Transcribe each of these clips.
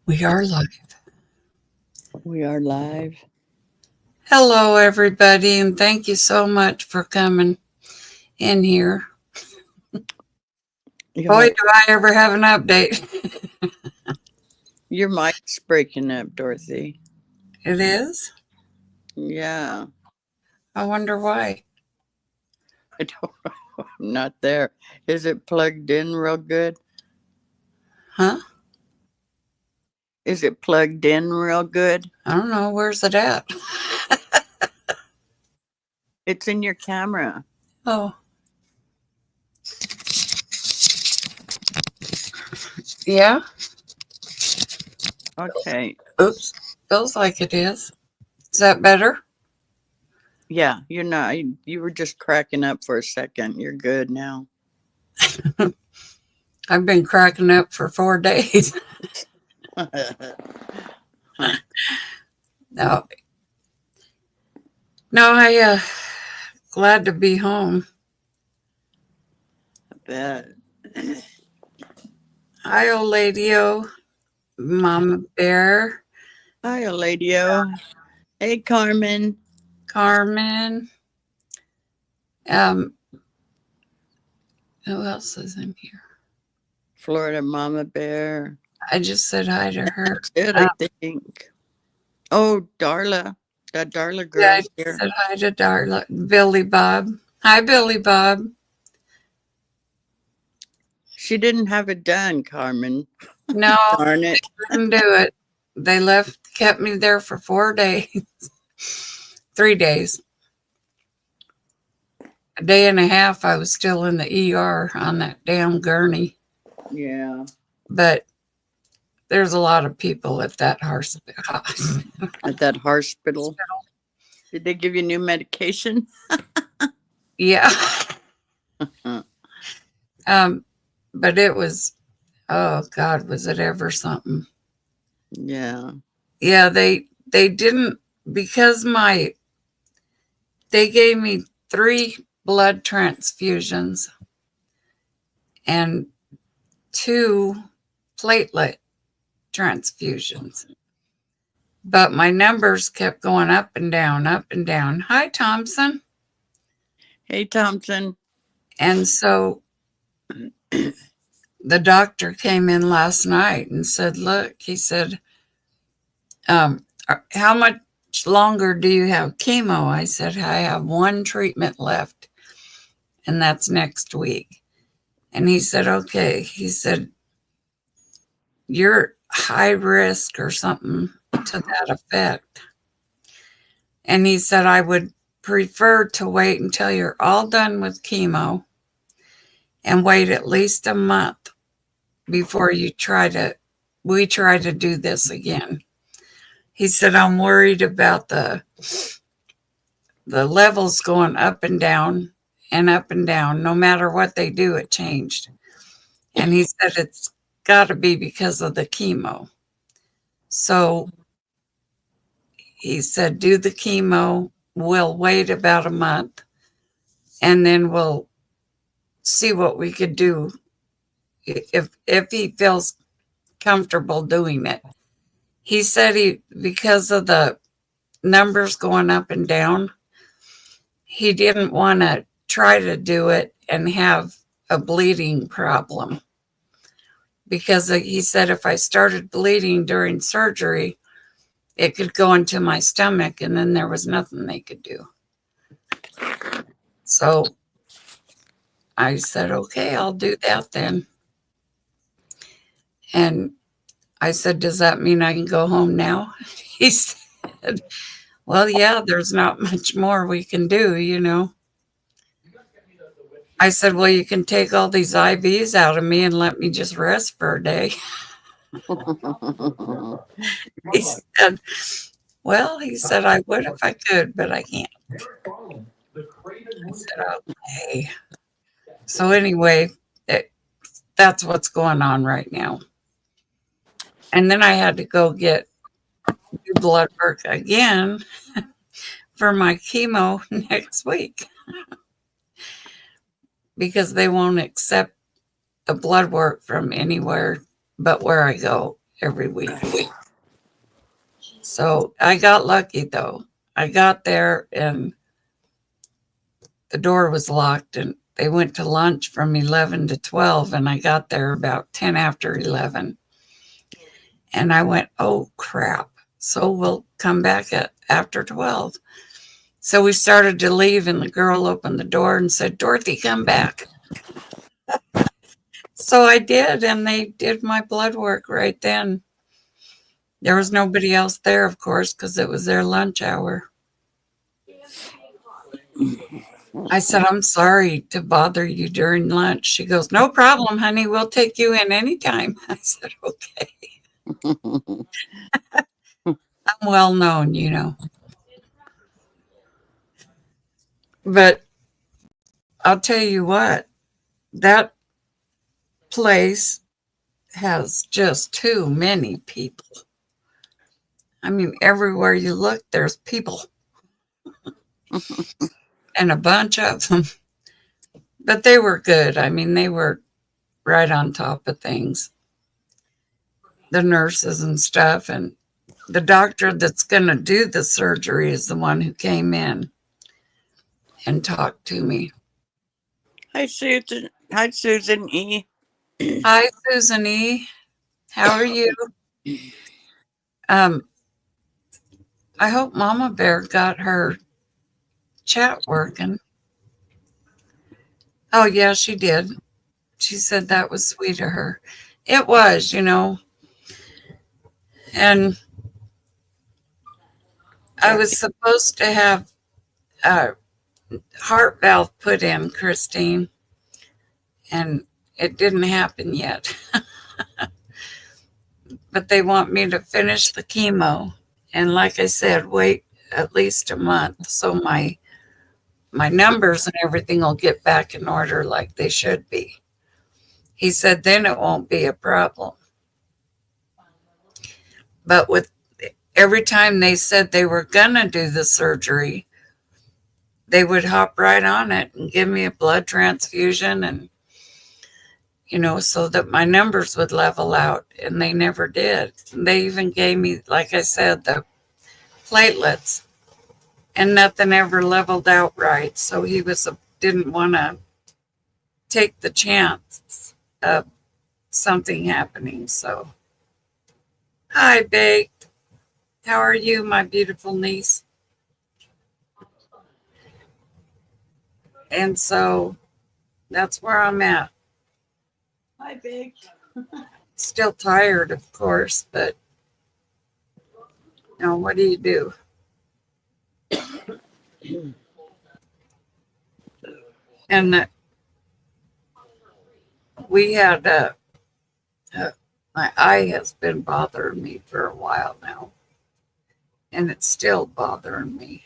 We are live. We are live. Hello, everybody, and thank you so much for coming in here. Boy, Your do I ever have an update. your mic's breaking up, Dorothy. It is? Yeah, I wonder why. I don't know. I'm not there. Is it plugged in real good? Huh? Is it plugged in real good? I don't know. Where's it at? It's in your camera. Oh, yeah? Okay. Oops. Feels like it is. Is that better? Yeah, you're not. You were just cracking up for a second. You're good now. I've been cracking up for 4 days. No, no, glad to be home. Bet. Hi, old lady-o, Mama Bear, Hi, Eladio. Hey, Carmen. Carmen. Um, who else is in here? Florida Mama Bear. I just said hi to her. That's it, I Uh, think. Oh, Darla. That Darla yeah, I girl's just here. said hi to Darla, Billy Bob. Hi, Billy Bob. She didn't have it done, Carmen. No, Darn it. couldn't do it. They kept me there for 4 days, 3 days. A day and a half, I was still in the ER on that damn gurney. Yeah. But there's a lot of people at that hospital. At that hospital. Did they give you new medication? Yeah. Uh, Um, but it was, oh God, was it ever something? yeah. Yeah, they didn't because my they gave me 3 blood transfusions and 2 platelet transfusions. But my numbers kept going up and down, up and down. Hi, Thompson. Hey, Thompson. And so the doctor came in last night and said, look, he said, how much longer do you have chemo? I said, I have 1 treatment left, and that's next week. And he said, okay. He said, you're high risk or something to that effect. And he said, I would prefer to wait until you're all done with chemo and wait at least a month before we try to do this again. He said, I'm worried about the levels going up and down and up and down. No matter what they do, it changed. And he said, it's got to be because of the chemo. So he said, do the chemo. We'll wait about a month and then we'll see what we could do if he feels comfortable doing it. He said because of the numbers going up and down, he didn't want to try to do it and have a bleeding problem because he said if I started bleeding during surgery, it could go into my stomach and then there was nothing they could do. So I said, okay, I'll do that then. And I said, does that mean I can go home now? He said, well, yeah, there's not much more we can do. I said, well, you can take all these IVs out of me and let me just rest for a day. He said, well, he said, I would if I could, but I can't. I said, okay. So anyway, it, that's what's going on right now. And then I had to go get new blood work again for my chemo next week because they won't accept the blood work from anywhere but where I go. every week. So I got lucky though. I got there and the door was locked and they went to lunch from 11 to 12 and I got there about 10 after 11. And I went, "Oh crap. So we'll come back at after 12." So we started to leave and the girl opened the door and said, "Dorothy, come back." So I did, and they did my blood work right then. There was nobody else there, of course, because it was their lunch hour. I said, "I'm sorry to bother you during lunch." She goes, "No problem, honey. We'll take you in anytime." I said, "Okay." I'm well known, you know. But I'll tell you what, that place has just too many people. I mean, everywhere you look, there's people and a bunch of them. But they were good. I mean, they were right on top of things, the nurses and stuff. And the doctor that's going to do the surgery is the one who came in and talked to me. Hi, Susan. Hi, Susan E. Hi, Susan E. How are you? Um, I hope Mama Bear got her chat working. Oh, yeah, she did. She said that was sweet of her. It was, you know. And I was supposed to have a heart valve put in, Christine, and it didn't happen yet. But they want me to finish the chemo. And like I said, wait at least a month so my numbers and everything will get back in order like they should be. He said then it won't be a problem. But with every time they said they were gonna do the surgery, they would hop right on it and give me a blood transfusion and you know, so that my numbers would level out, and they never did. And they even gave me, like I said, the platelets, and nothing ever leveled out right. So he didn't want to take the chance of something happening. So, hi, Baked. How are you, my beautiful niece? And so that's where I'm at. Hi, Big. Still tired, of course, but you know, what do you do? And we had my eye has been bothering me for a while now, and it's still bothering me.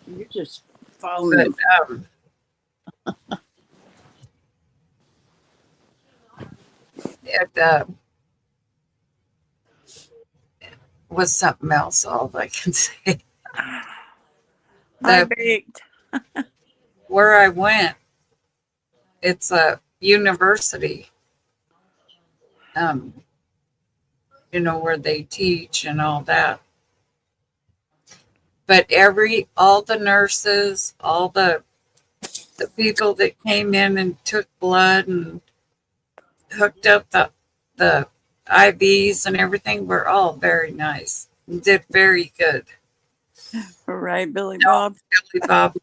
You're just following. But it was something else. All I can say. Hi, The Baked. where I went, it's a university. Um, you know where they teach and all that. But all the nurses, all the people that came in and took blood and hooked up the IVs and everything were all very nice. Did very good. All right, Billy No, Bob. Billy Bob,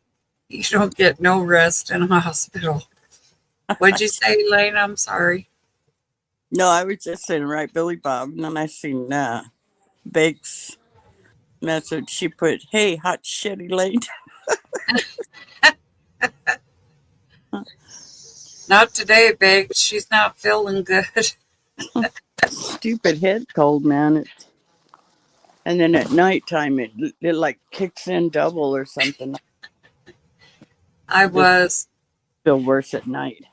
you don't get no rest in a hospital. What'd you say, Elaine? I'm sorry. No, I was just saying, right, Billy Bob. And then I seen Bake's message. She put, "Hey, hot shit, Elaine." Not today, Big. She's not feeling good. Stupid head cold, man. And then at nighttime, it like kicks in double or something. I was. Feel worse at night.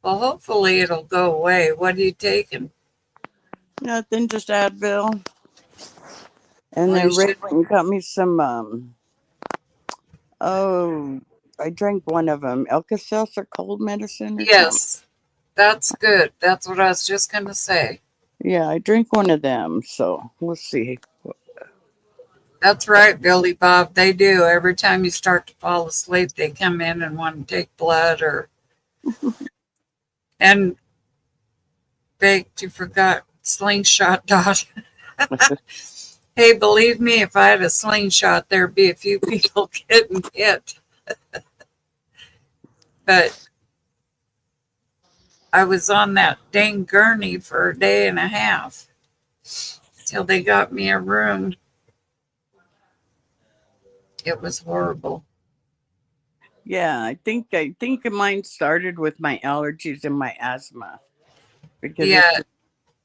Well, hopefully it'll go away. What are you taking? Nothing, just Advil. And Well, then you should. Ray got me some. Oh, I drank one of them. Alka-Seltzer cold medicine or something. Yes. That's good. That's what I was just going to say. Yeah, I drink one of them, so we'll see. That's right, Billy Bob. They do. Every time you start to fall asleep, they come in and want to take blood or. And baked, you forgot slingshot dot. Hey, believe me, if I had a slingshot, there'd be a few people getting hit. But I was on that dang gurney for a day and a half till they got me a room. It was horrible. Yeah, I think mine started with my allergies and my asthma because it's Yeah. just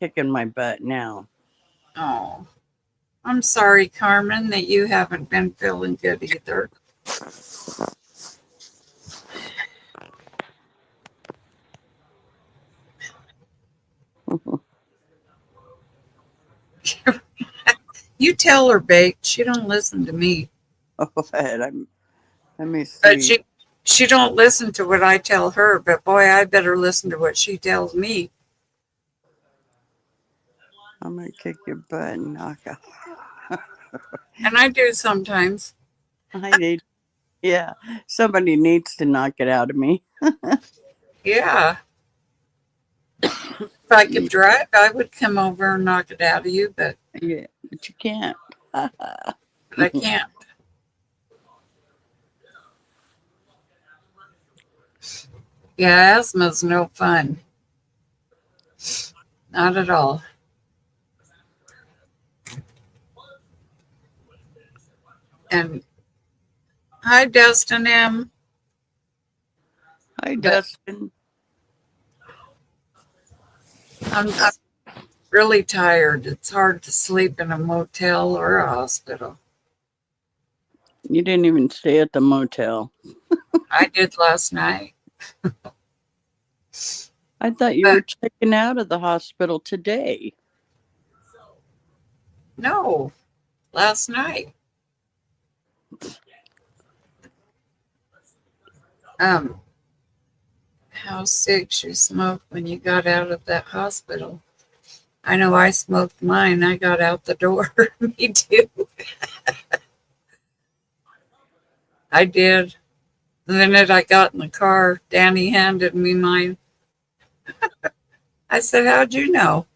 kicking my butt now. Oh, I'm sorry, Carmen, that you haven't been feeling good either. You tell her, Baked. She don't listen to me. Oh, let me But see. she don't listen to what I tell her, but boy, I better listen to what she tells me. I'm gonna kick your butt and knock out. And I do sometimes. I need, yeah, somebody needs to knock it out of me. Yeah. If I could drive, I would come over and knock it out of you, Yeah, but you can't. I can't. Yeah, asthma's no fun. Not at all. And hi, Dustin M. Hi, But Dustin. I'm just really tired. It's hard to sleep in a motel or a hospital. You didn't even stay at the motel. I did last night. I thought you But were checking out of the hospital today. no, last night. Um, how sick you smoked when you got out of that hospital. I know I smoked mine. I got out the door. Me too. I did. The minute I got in the car, Danny handed me mine. I said, "How'd you know?"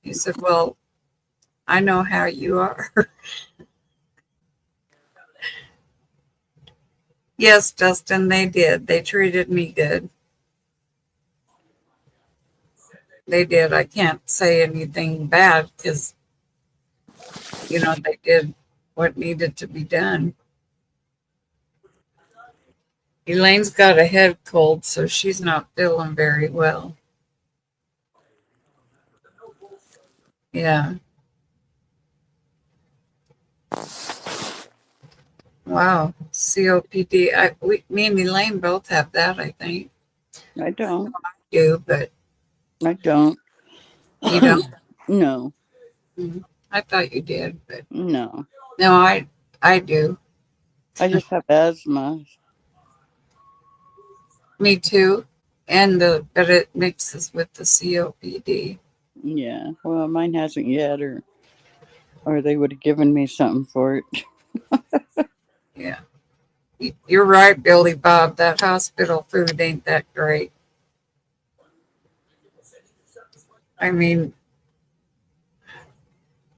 He said, "Well, I know how you are." Yes, Dustin, they did. They treated me good. They did. I can't say anything bad because, they did what needed to be done. Elaine's got a head cold, so she's not feeling very well. Yeah. Wow. COPD. Me and Elaine both have that, I think. I don't. You, but I don't. you don't. No, Mhm. I thought you did, but no. no, I do. I just have asthma. Me too. But it mixes with the COPD. Yeah. Well, mine hasn't yet, or they would have given me something for it. Yeah. You're right, Billy Bob. That hospital food ain't that great. I mean,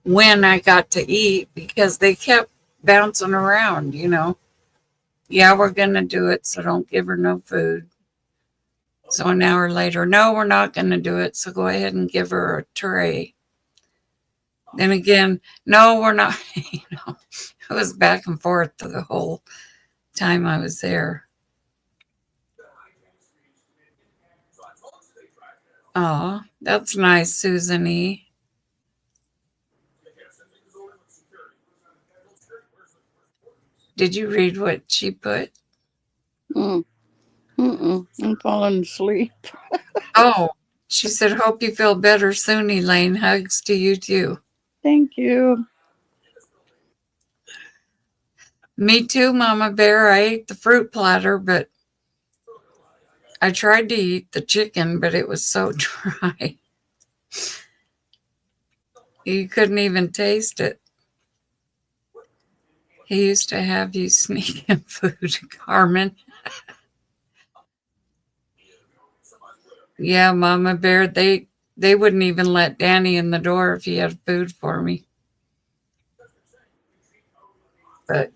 when I got to eat, because they kept bouncing around. Yeah, we're going to do it, so don't give her no food. So an hour later, no, we're not going to do it, so go ahead and give her a tray. Then again, no, we're not. It was back and forth the whole time I was there. Oh, that's nice, Susan E. Did you read what she put? Mm, I'm falling asleep. Oh, she said, hope you feel better soon, Elaine. Hugs to you too. Thank you. Me too, Mama Bear. I ate the fruit platter, but I tried to eat the chicken, but it was so dry. You couldn't even taste it. He used to have you sneak in food, Carmen. Yeah, Mama Bear, they wouldn't even let Danny in the door if he had food for me. But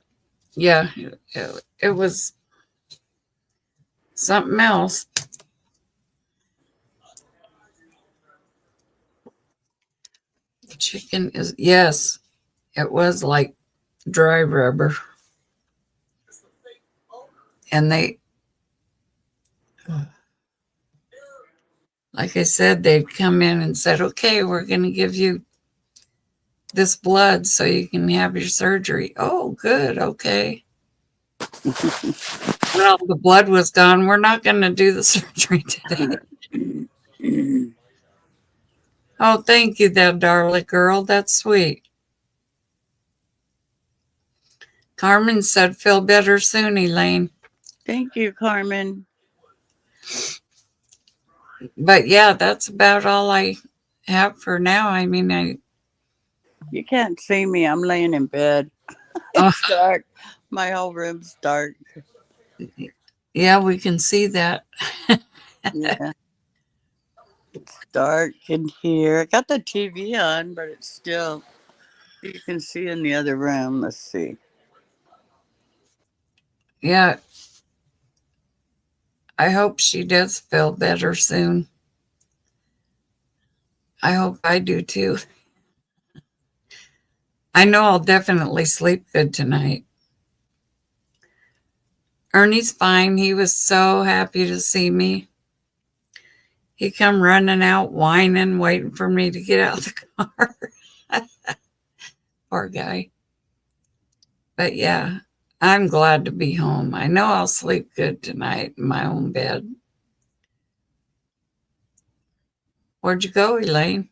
yeah, it was something else. Chicken is, yes, it was like dry rubber. And they, like I said, they'd come in and said, okay, we're going to give you this blood so you can have your surgery. Oh, good. Okay. Well, the blood was gone. We're not going to do the surgery today. Oh, thank you, that darling girl. That's sweet. Carmen said, feel better soon, Elaine. Thank you, Carmen. But yeah, that's about all I have for now. I mean, You can't see me. I'm laying in bed. Oh. It's dark. My whole room's dark. Yeah, we can see that. Yeah. It's dark in here. I got the TV on, but it's still, you can see in the other room. Let's see. Yeah, I hope she does feel better soon. I hope I do too. I know I'll definitely sleep good tonight. Ernie's fine. He was so happy to see me. He come running out, whining, waiting for me to get out of the car. Poor guy. But yeah, I'm glad to be home. I know I'll sleep good tonight in my own bed. Where'd you go, Elaine?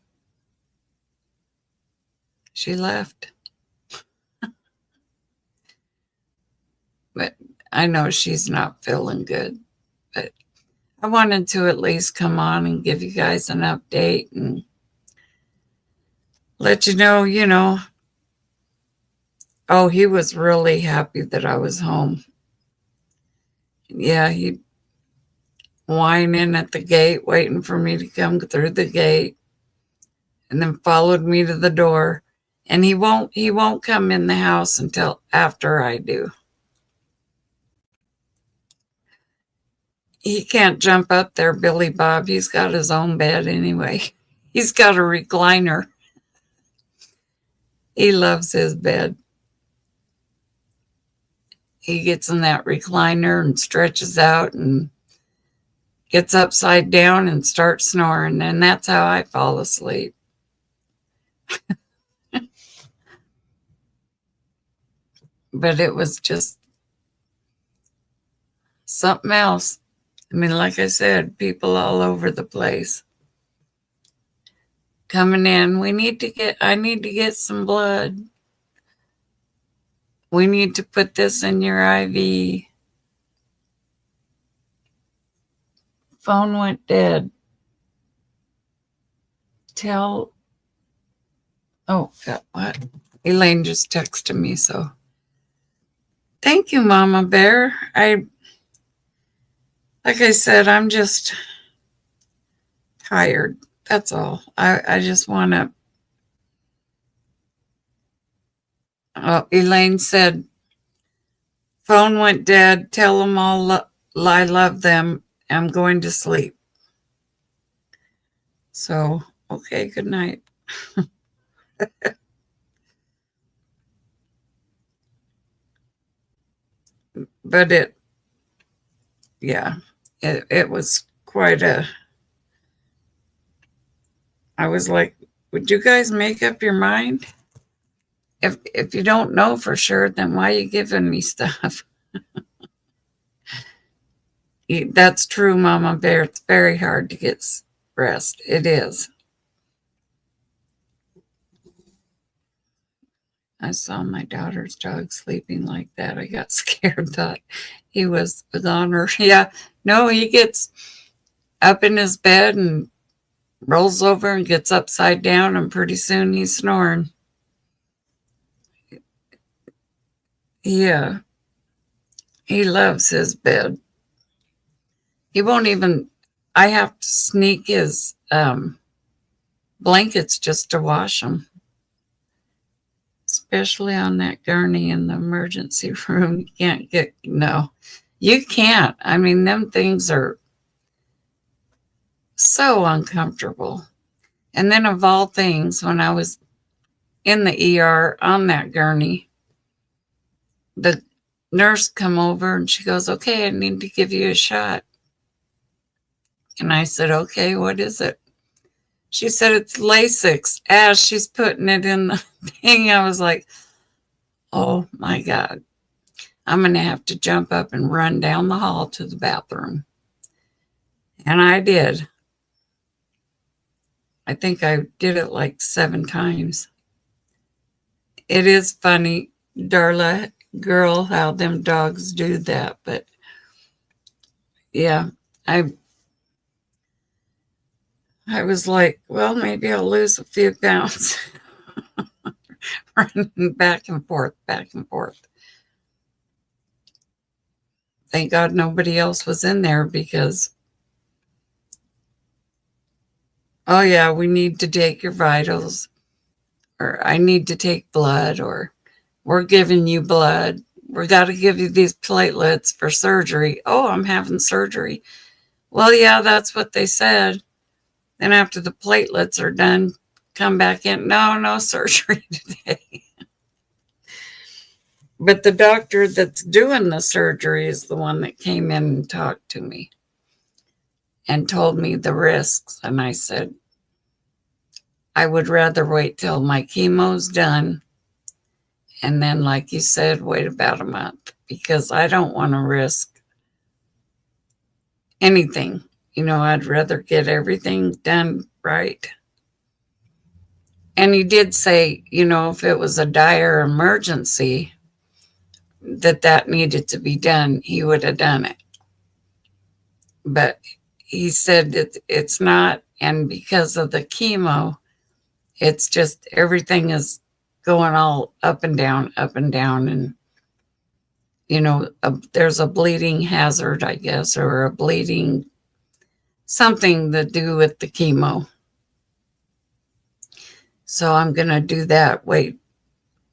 She left. But I know she's not feeling good. But I wanted to at least come on and give you guys an update and let you know, oh, he was really happy that I was home. Yeah, he whining at the gate, waiting for me to come through the gate, and then followed me to the door. And he won't come in the house until after I do. He can't jump up there, Billy Bob. He's got his own bed anyway. He's got a recliner. He loves his bed. He gets in that recliner and stretches out and gets upside down and starts snoring. And that's how I fall asleep. But it was just something else. I mean, like I said, people all over the place coming in. I need to get some blood. We need to put this in your IV. Phone went dead. Oh, God, what? Elaine just texted me, so. Thank you, Mama Bear. Like I said, I'm just tired. That's all. I just want to. Elaine said, phone went dead. Tell them all I love them. I'm going to sleep. So, okay, good night. But it was quite I was like, would you guys make up your mind? If you don't know for sure, then why are you giving me stuff? That's true, Mama Bear. It's very hard to get rest. It is. I saw my daughter's dog sleeping like that. I got scared, thought he was a goner. Yeah, No, he gets up in his bed and rolls over and gets upside down, and pretty soon he's snoring. Yeah, he loves his bed. He won't even, I have to sneak his blankets just to wash them, especially on that gurney in the emergency room. You can't get, no, you can't. I mean, them things are so uncomfortable. And then, of all things, when I was in the ER on that gurney, the nurse come over and she goes, "Okay, I need to give you a shot." And I said, "Okay, what is it?" She said, "It's Lasix." As she's putting it in the thing, I was like, oh my God, I'm going to have to jump up and run down the hall to the bathroom. And I did. I think I did it like 7 times. It is funny, Darla, girl, how them dogs do that. But yeah, I was like, well, maybe I'll lose a few pounds running back and forth, back and forth. Thank God nobody else was in there because, oh yeah, we need to take your vitals, or I need to take blood, or we're giving you blood. We got to give you these platelets for surgery. Oh, I'm having surgery. Well, yeah, that's what they said. Then after the platelets are done, come back in. No surgery today. But the doctor that's doing the surgery is the one that came in and talked to me and told me the risks. And I said, I would rather wait till my chemo's done. And then, like you said, wait about a month, because I don't want to risk anything. I'd rather get everything done right. And he did say, if it was a dire emergency that needed to be done, he would have done it. But he said it's not. And because of the chemo, it's just everything is going all up and down, up and down. And, there's a bleeding hazard, I guess, or a bleeding something to do with the chemo. So I'm going to do that. Wait,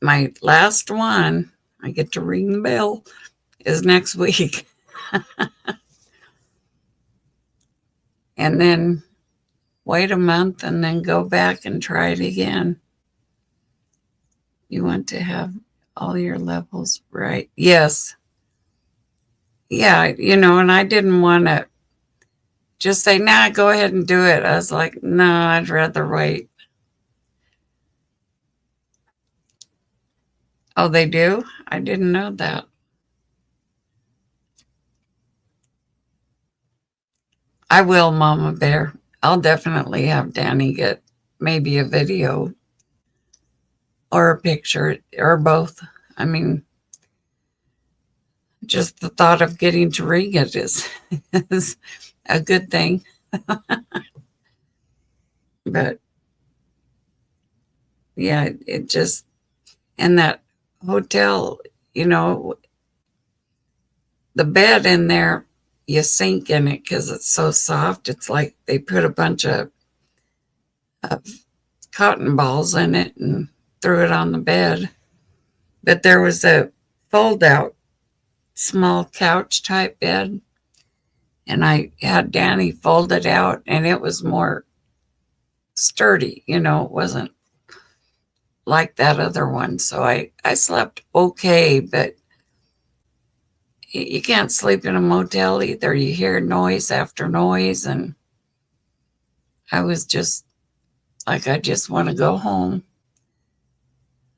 my last one, I get to ring the bell, is next week. And then wait a month and then go back and try it again. You want to have all your levels right. Yes. Yeah, and I didn't want to just say, nah, go ahead and do it. I was like, no, I'd rather wait. Oh, they do? I didn't know that. I will, Mama Bear. I'll definitely have Danny get maybe a video or a picture or both. I mean, just the thought of getting to ring it is a good thing. But yeah, it just, and that hotel, the bed in there, you sink in it because it's so soft. It's like they put a bunch of cotton balls in it and threw it on the bed. But there was a fold out small couch type bed, and I had Danny fold it out, and it was more sturdy. It wasn't like that other one. So I slept okay, but you can't sleep in a motel either. You hear noise after noise, and I was just like, I just want to go home,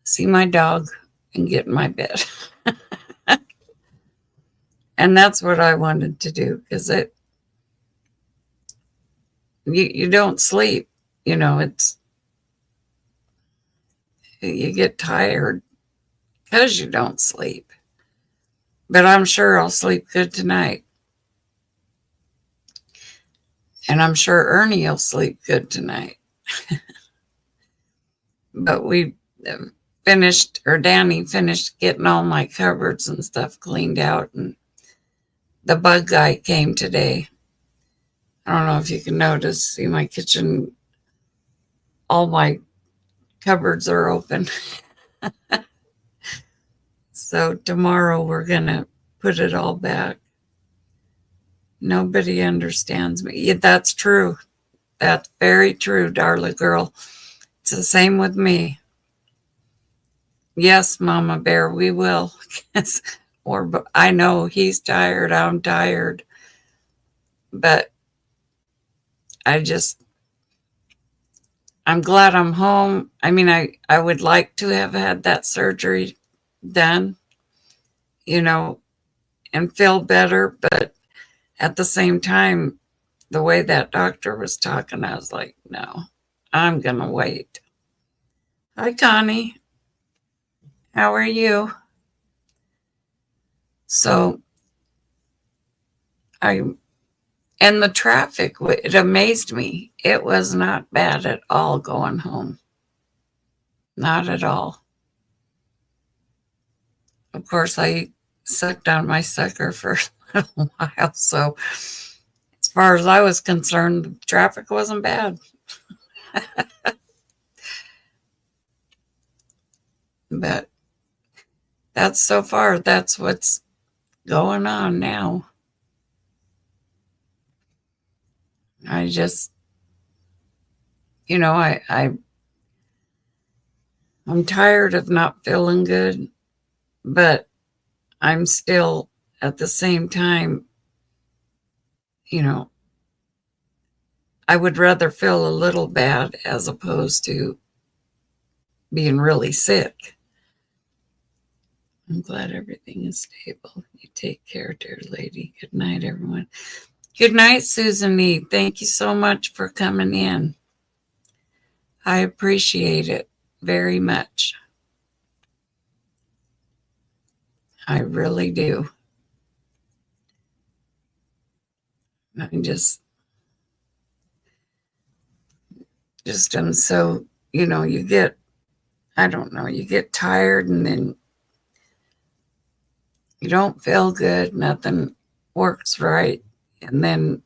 see my dog, and get in my bed. And that's what I wanted to do, because you don't sleep. It's, you get tired because you don't sleep. But I'm sure I'll sleep good tonight. And I'm sure Ernie will sleep good tonight. But we finished, or Danny finished getting all my cupboards and stuff cleaned out. And the bug guy came today. I don't know if you can notice, see my kitchen, all my cupboards are open. So tomorrow we're going to put it all back. Nobody understands me. Yeah, that's true. That's very true, darling girl. It's the same with me. Yes, Mama Bear, we will. Or I know he's tired, I'm tired. But I'm glad I'm home. I mean, I would like to have had that surgery done, and feel better. But at the same time, the way that doctor was talking, I was like, no, I'm going to wait. Hi, Connie. How are you? So and the traffic, it amazed me. It was not bad at all going home. Not at all. Of course, I sucked on my sucker for a little while. So as far as I was concerned, the traffic wasn't bad. But that's so far, that's what's going on now. I just, I'm tired of not feeling good, but I'm still at the same time, I would rather feel a little bad as opposed to being really sick. I'm glad everything is stable. You take care, dear lady. Good night, everyone. Good night, Susan E. Thank you so much for coming in. I appreciate it very much. I really do. I'm just I'm so, you get, I don't know, you get tired and then you don't feel good, nothing works right. And then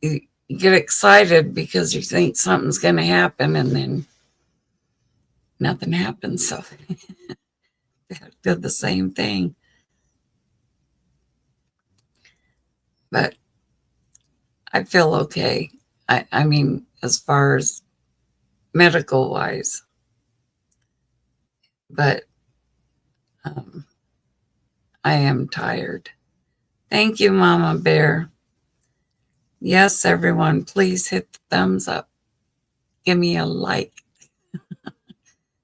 you get excited because you think something's going to happen and then nothing happens. So did the same thing. But I feel okay. I mean, as far as medical wise, but I am tired. Thank you, Mama Bear. Yes, everyone, please hit the thumbs up. Give me a like.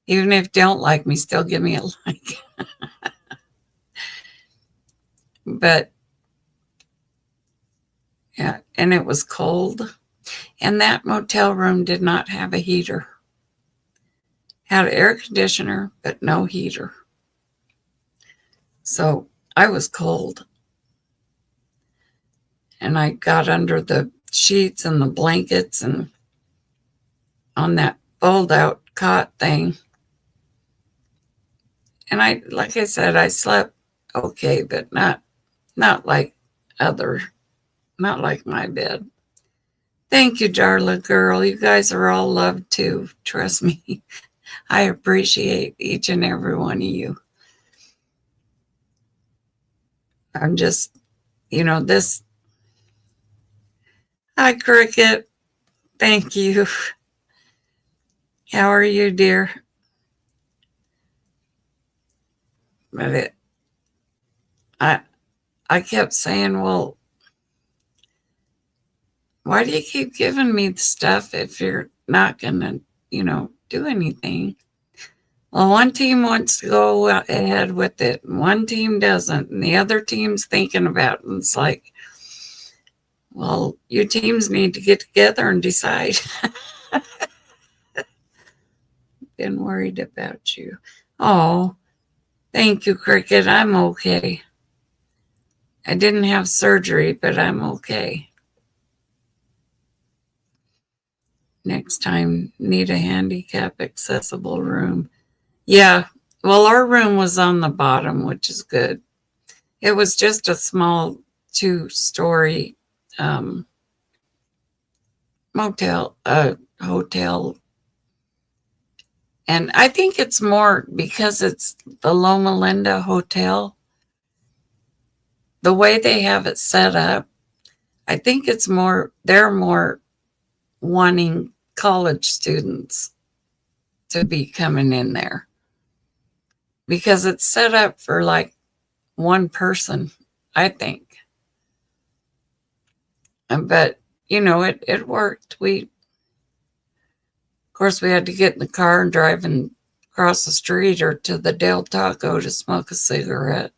Even if you don't like me, still give me a like. But yeah, and it was cold. And that motel room did not have a heater. Had an air conditioner, but no heater. So I was cold. And I got under the sheets and the blankets and on that fold out cot thing. And like I said, I slept okay, but not like not like my bed. Thank you, darling girl. You guys are all loved too. Trust me. I appreciate each and every one of you. I'm just, this. Hi, Cricket. Thank you. How are you, dear? But I kept saying, well, why do you keep giving me the stuff if you're not going to, do anything? Well, one team wants to go ahead with it, and one team doesn't, and the other team's thinking about it. And it's like, well, you teams need to get together and decide. Been worried about you. Oh, thank you, Cricket. I'm okay. I didn't have surgery, but I'm okay. next time. Need a handicap accessible room. Yeah. Well, our room was on the bottom, which is good. It was just a small 2-story hotel. And I think it's more because it's the Loma Linda Hotel, the way they have it set up. I think it's more, they're more wanting college students to be coming in there because it's set up for like one person, I think. But, it worked. Of course, we had to get in the car and drive and across the street or to the Del Taco to smoke a cigarette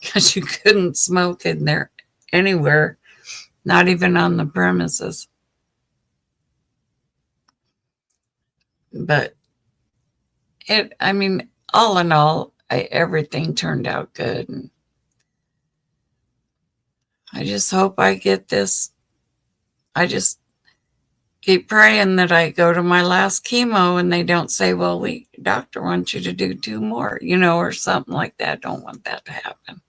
because you couldn't smoke in there anywhere, not even on the premises. But all in all, everything turned out good. And I just hope I get this. I just keep praying that I go to my last chemo and they don't say, well, doctor wants you to do 2 more, or something like that. Don't want that to happen.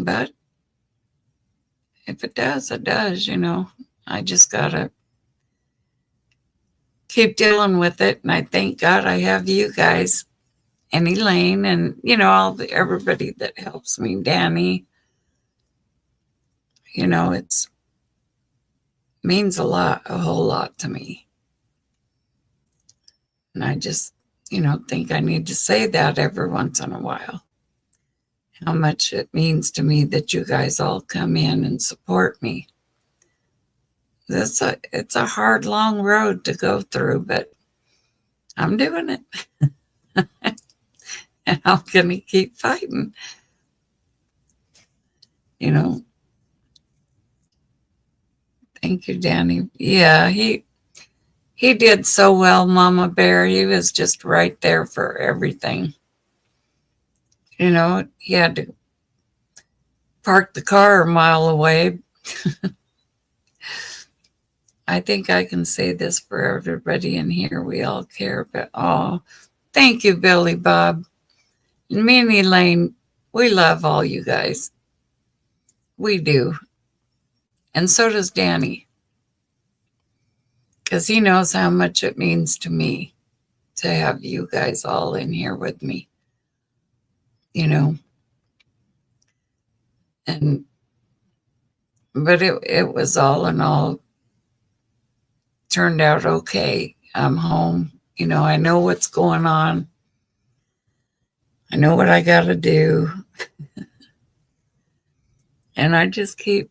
But if it does, it does, I just got to keep dealing with it. And I thank God I have you guys and Elaine and, everybody that helps me, Danny. It's means a whole lot to me. And I just, think I need to say that every once in a while. How much it means to me that you guys all come in and support me. It's a hard, long road to go through, but I'm doing it. And I'm going to keep fighting. Thank you, Danny. Yeah, he did so well, Mama Bear. He was just right there for everything. He had to park the car a mile away. I think I can say this for everybody in here. We all care, but thank you, Billy Bob. And me and Elaine, we love all you guys. We do. And so does Danny. Because he knows how much it means to me to have you guys all in here with me. But it was all in all turned out okay. I'm home. I know what's going on. I know what I got to do. And I just keep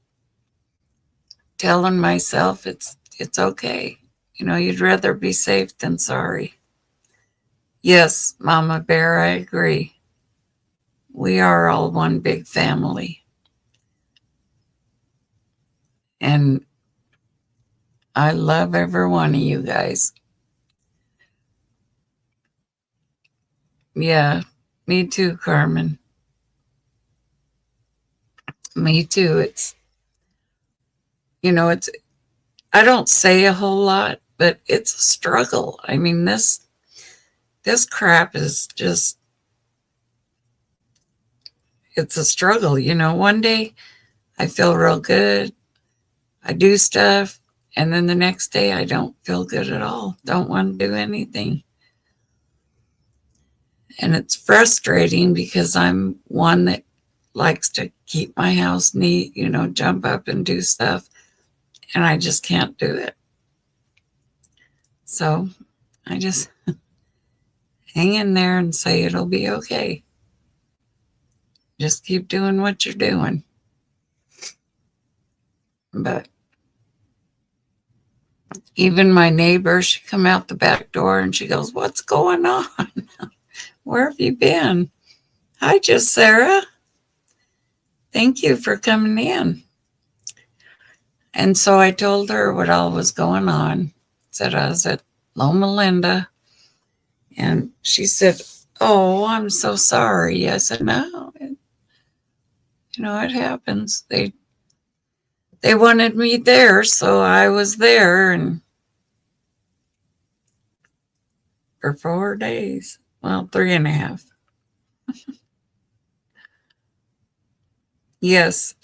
telling myself it's okay. You'd rather be safe than sorry. Yes, Mama Bear, I agree. We are all one big family. And I love every one of you guys. Yeah, me too, Carmen. Me too. It's I don't say a whole lot, but it's a struggle. This crap is just, it's a struggle. One day I feel real good. I do stuff. And then the next day I don't feel good at all. Don't want to do anything. And it's frustrating because I'm one that likes to keep my house neat, jump up and do stuff. And I just can't do it. So I just hang in there and say it'll be okay. Just keep doing what you're doing. But even my neighbor, she come out the back door and she goes, what's going on? Where have you been? Hi, just Sarah. Thank you for coming in. And so I told her what all was going on. Said I was at Loma Linda. And she said, oh, I'm so sorry. I said, no, it happens. They they wanted me there, so I was there, and for 4 days, well, 3.5. Yes,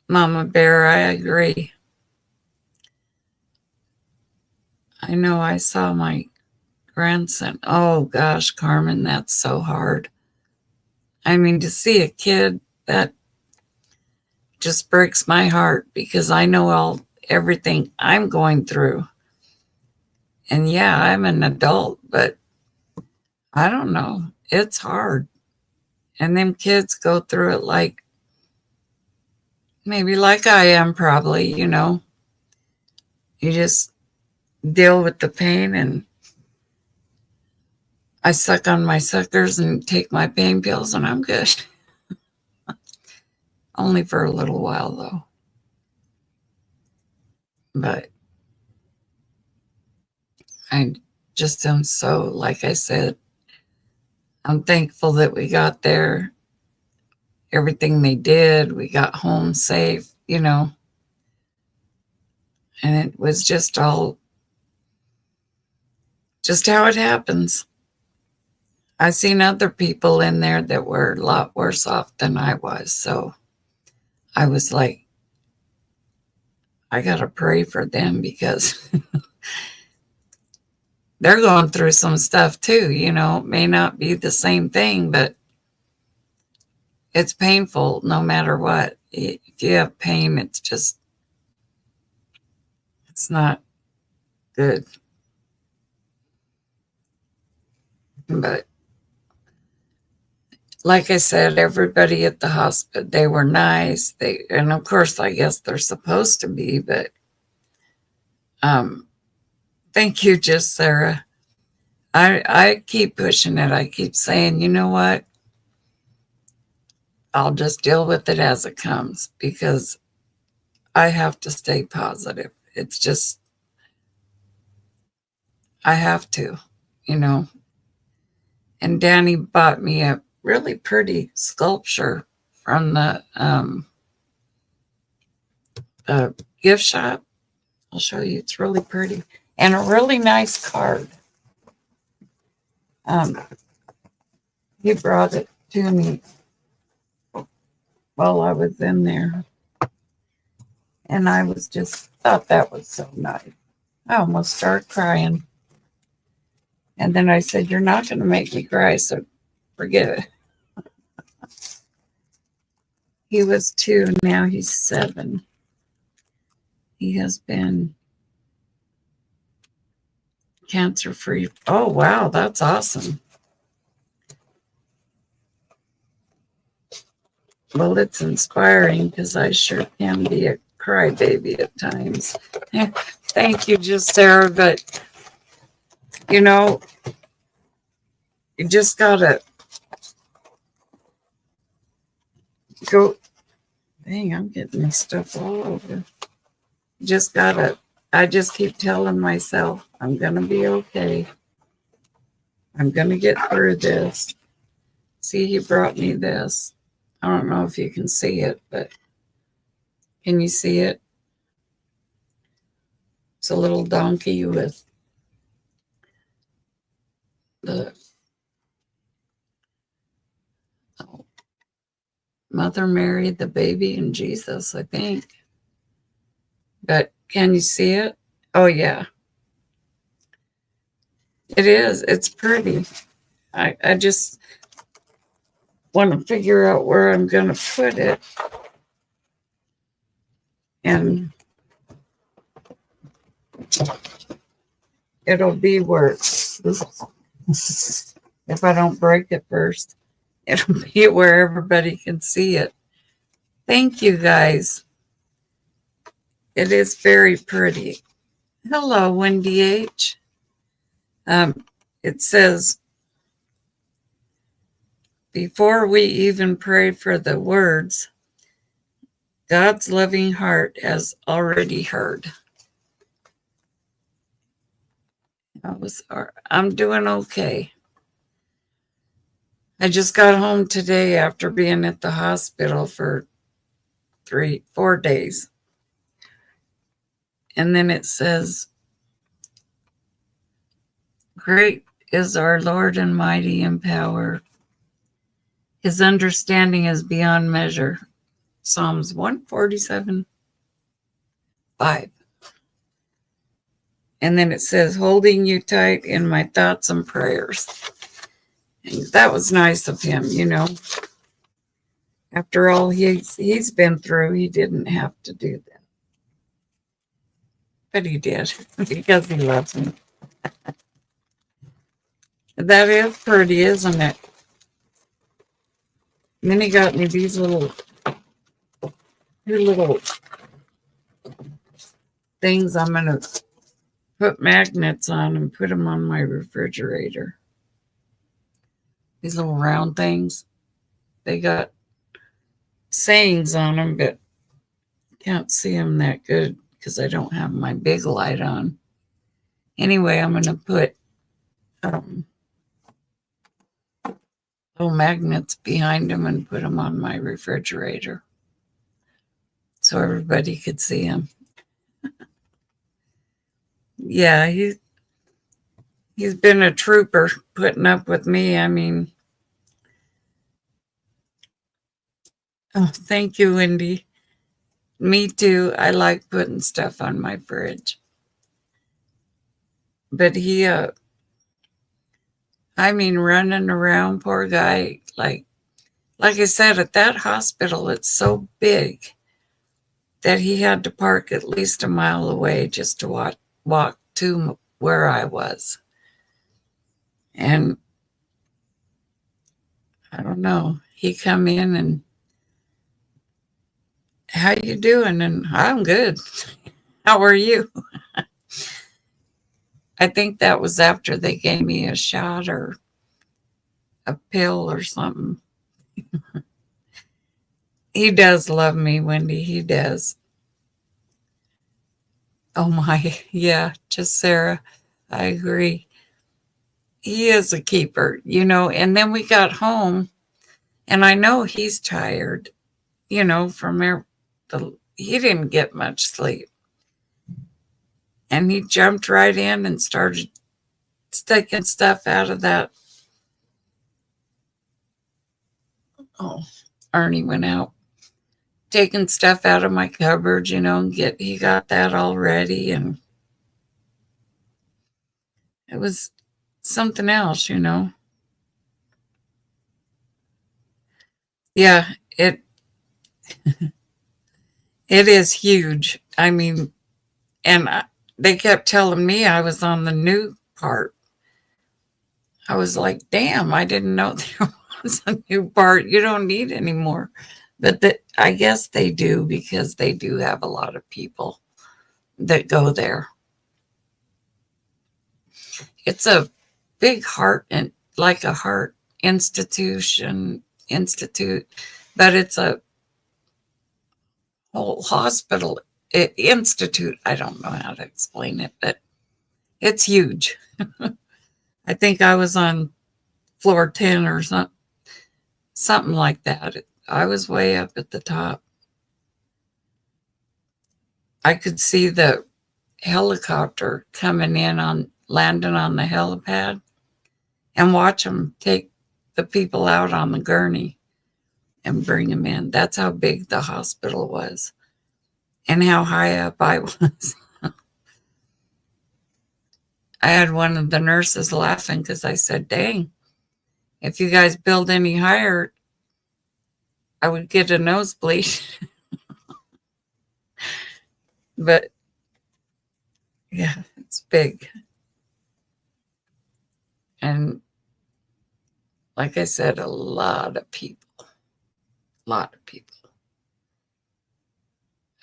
Mama Bear, I agree. I know I saw my grandson. Oh gosh, Carmen, that's so hard. I mean, to see a kid, that just breaks my heart because I know everything I'm going through. And yeah, I'm an adult, but I don't know. It's hard. And them kids go through it like maybe like I am, probably, You just deal with the pain, and I suck on my suckers and take my pain pills, and I'm good. Only for a little while, though. But I just am so, like I said, I'm thankful that we got there. Everything they did, we got home safe, and it was just all just how it happens. I seen other people in there that were a lot worse off than I was. So I was like, I got to pray for them because they're going through some stuff too. It may not be the same thing, but it's painful no matter what. If you have pain, it's not good. But like I said, everybody at the hospital, they were nice. And of course, I guess they're supposed to be, but um, thank you, just Sarah. I keep pushing it. I keep saying, you know what? I'll just deal with it as it comes because I have to stay positive. It's just, I have to, you know. And Danny bought me a really pretty sculpture from the gift shop. I'll show you. It's really pretty. And a really nice card. Um, he brought it to me while I was in there. And I was just thought that was so nice. I almost started crying. And then I said, "You're not going to make me cry, so forget it." He was 2, now he's 7. He has been cancer free. Oh, wow, that's awesome. Well, it's inspiring because I sure can be a crybaby at times. Thank you, just Sarah. But, you know, you just got to go. Dang, I'm getting this stuff all over. You just got to, I just keep telling myself, I'm going to be okay. I'm going to get through this. See, he brought me this. I don't know if you can see it, but can you see it? It's a little donkey with the Mother Mary, the baby, and Jesus, I think. But can you see it? Oh, yeah. It is. It's pretty. I just want to figure out where I'm going to put it. And it'll be where, if I don't break it first, it'll be where everybody can see it. Thank you, guys. It is very pretty. Hello, Wendy H. It says, before we even pray for the words, God's loving heart has already heard. I'm doing okay. I just got home today after being at the hospital for 4 days. And then it says, great is our Lord and mighty in power. His understanding is beyond measure. Psalms 147, 5. And then it says, holding you tight in my thoughts and prayers. And that was nice of him, you know. After all he's been through, he didn't have to do that. But he did, because he loves me. That is pretty, isn't it? And then he got me these two little things I'm going to put magnets on and put them on my refrigerator. These little round things. They got sayings on them, but can't see them that good because I don't have my big light on. Anyway, I'm going to put little magnets behind them and put them on my refrigerator so everybody could see them. Yeah, he's been a trooper putting up with me. I mean, oh, thank you, Wendy. Me too. I like putting stuff on my fridge. But he, I mean, running around, poor guy. Like I said, at that hospital, it's so big that he had to park at least a mile away just to walk to where I was. And I don't know, he come in and, how you doing? And I'm good. How are you? I think that was after they gave me a shot or a pill or something. He does love me, Wendy. He does. Oh my, yeah, just Sarah. I agree. He is a keeper, you know. And then we got home, and I know he's tired, you know, he didn't get much sleep. And he jumped right in and started sticking stuff out of that. Oh, Ernie went out. Taking stuff out of my cupboard, you know, and he got that all ready, and it was something else, you know. Yeah, it is huge. I mean, and they kept telling me I was on the new part. I was like, damn, I didn't know there was a new part. You don't need any more. But I guess they do, because they do have a lot of people that go there. It's a big heart, and like a heart institute, but it's a whole hospital institute. I don't know how to explain it, but it's huge. I think I was on floor 10 or something like that. I was way up at the top. I could see the helicopter coming in landing on the helipad, and watch them take the people out on the gurney and bring them in. That's how big the hospital was and how high up I was. I had one of the nurses laughing because I said, dang, if you guys build any higher, I would get a nosebleed. But yeah, it's big. And like I said, a lot of people. I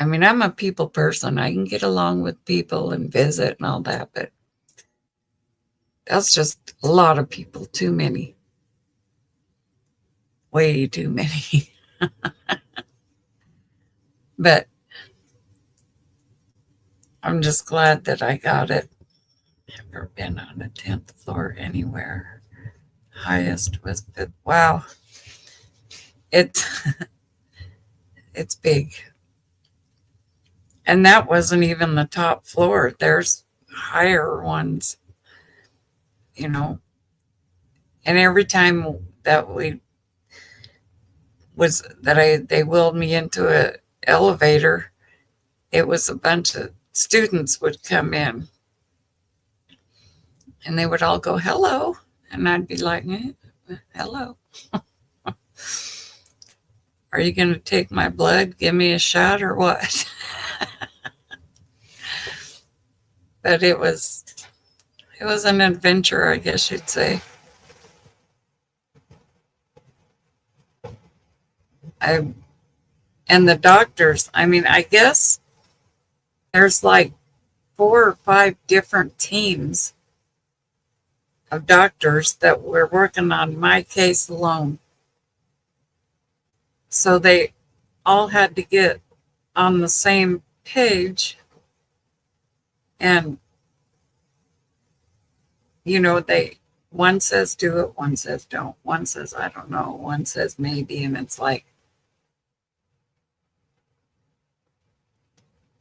mean, I'm a people person. I can get along with people and visit and all that, but that's just a lot of people. Too many. Way too many. But I'm just glad that I got it. Never been on a 10th floor anywhere. Highest was 5th. Wow. It's big. And that wasn't even the top floor. There's higher ones, you know. And every time that they wheeled me into a elevator, it was a bunch of students would come in and they would all go, hello. And I'd be like, hello. Are you going to take my blood? Give me a shot or what? But it was an adventure, I guess you'd say. And the doctors, I mean, I guess there's like 4 or 5 different teams of doctors that were working on my case alone. So they all had to get on the same page. And, you know, one says do it, one says don't, one says I don't know, one says maybe. And it's like,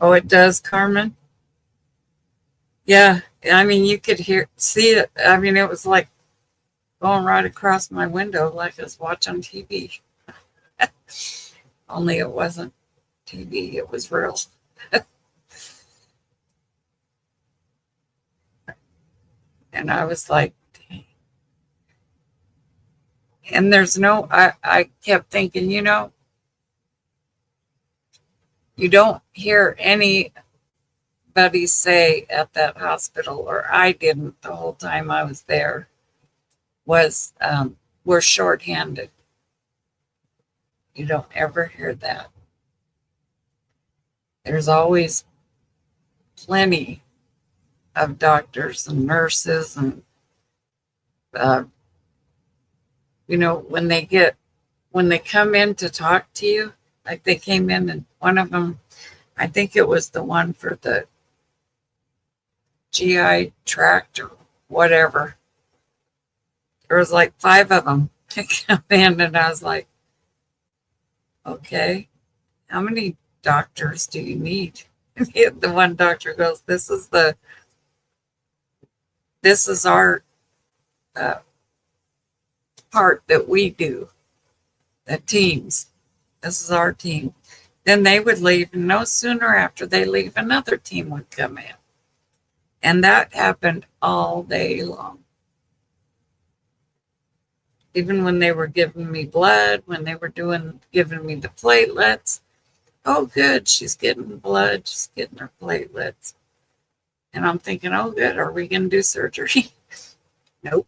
oh, it does, Carmen? Yeah. I mean, you could see it. I mean, it was like going right across my window like I was watching TV. Only it wasn't TV, it was real. And I was like, dang. And I kept thinking, you know, you don't hear anybody say at that hospital, or I didn't the whole time I was there, was we're shorthanded. You don't ever hear that. There's always plenty of doctors and nurses, and you know, when they come in to talk to you, like they came in, and one of them, I think it was the one for the GI tract or whatever. There was like 5 of them come in, and I was like, okay, how many doctors do you need? The one doctor goes, this is our part that we do, the teams. This is our team. Then they would leave, and no sooner after they leave, another team would come in. And that happened all day long. Even when they were giving me blood, when they were giving me the platelets. Oh, good, she's getting blood, she's getting her platelets. And I'm thinking, oh, good, are we going to do surgery? Nope.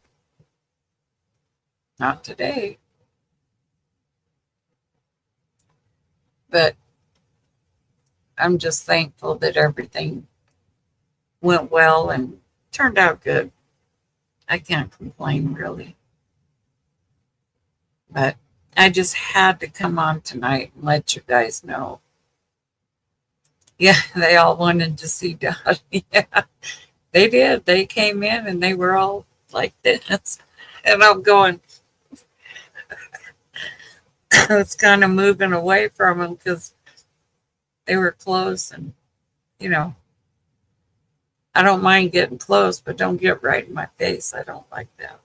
Not today. But I'm just thankful that everything went well and turned out good. I can't complain, really. But I just had to come on tonight and let you guys know. Yeah, they all wanted to see Dottie. Yeah, they did. They came in and they were all like this. And I'm going, I was kind of moving away from them because they were close. And, you know, I don't mind getting close, but don't get right in my face. I don't like that.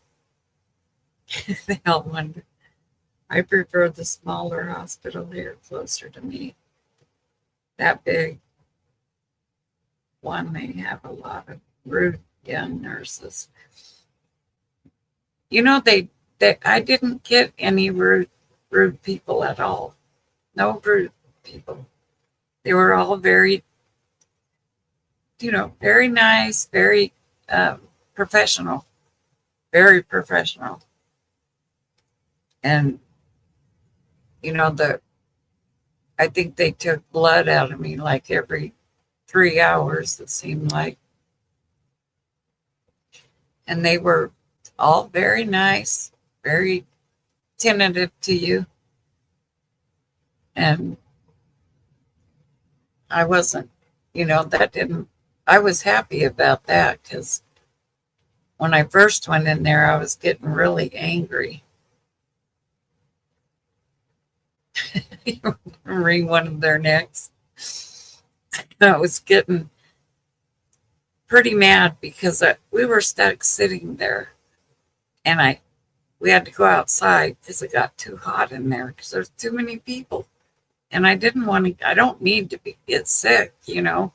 They all wondered. I prefer the smaller hospital here, closer to me. That big one, they have a lot of rude young nurses. You know, I didn't get any rude people at all. No rude people. They were all very, you know, very nice, very professional, very professional. And, you know, I think they took blood out of me like every 3 hours, it seemed like. And they were all very nice, very tentative to you. And I wasn't, you know, I was happy about that, because when I first went in there, I was getting really angry. Wring one of their necks. I was getting pretty mad because we were stuck sitting there, and we had to go outside because it got too hot in there because there's too many people. And I didn't want to, I don't need to get sick, you know.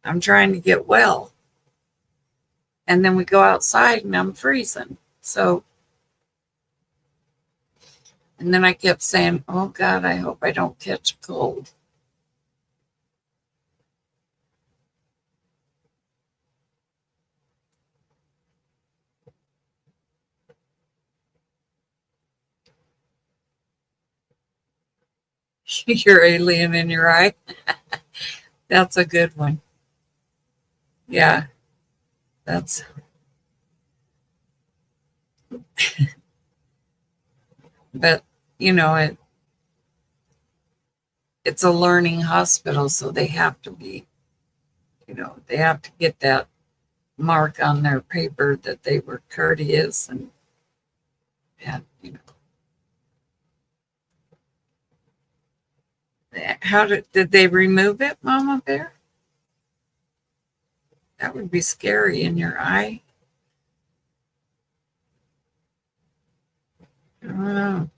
I'm trying to get well. And then we go outside and I'm freezing. So, and then I kept saying, oh God, I hope I don't catch a cold. Your alien in your eye. That's a good one. Yeah, that's, but you know, it's a learning hospital, so they have to be, you know, they have to get that mark on their paper that they were courteous and you know. How did they remove it, Mama Bear? That would be scary in your eye. I don't know.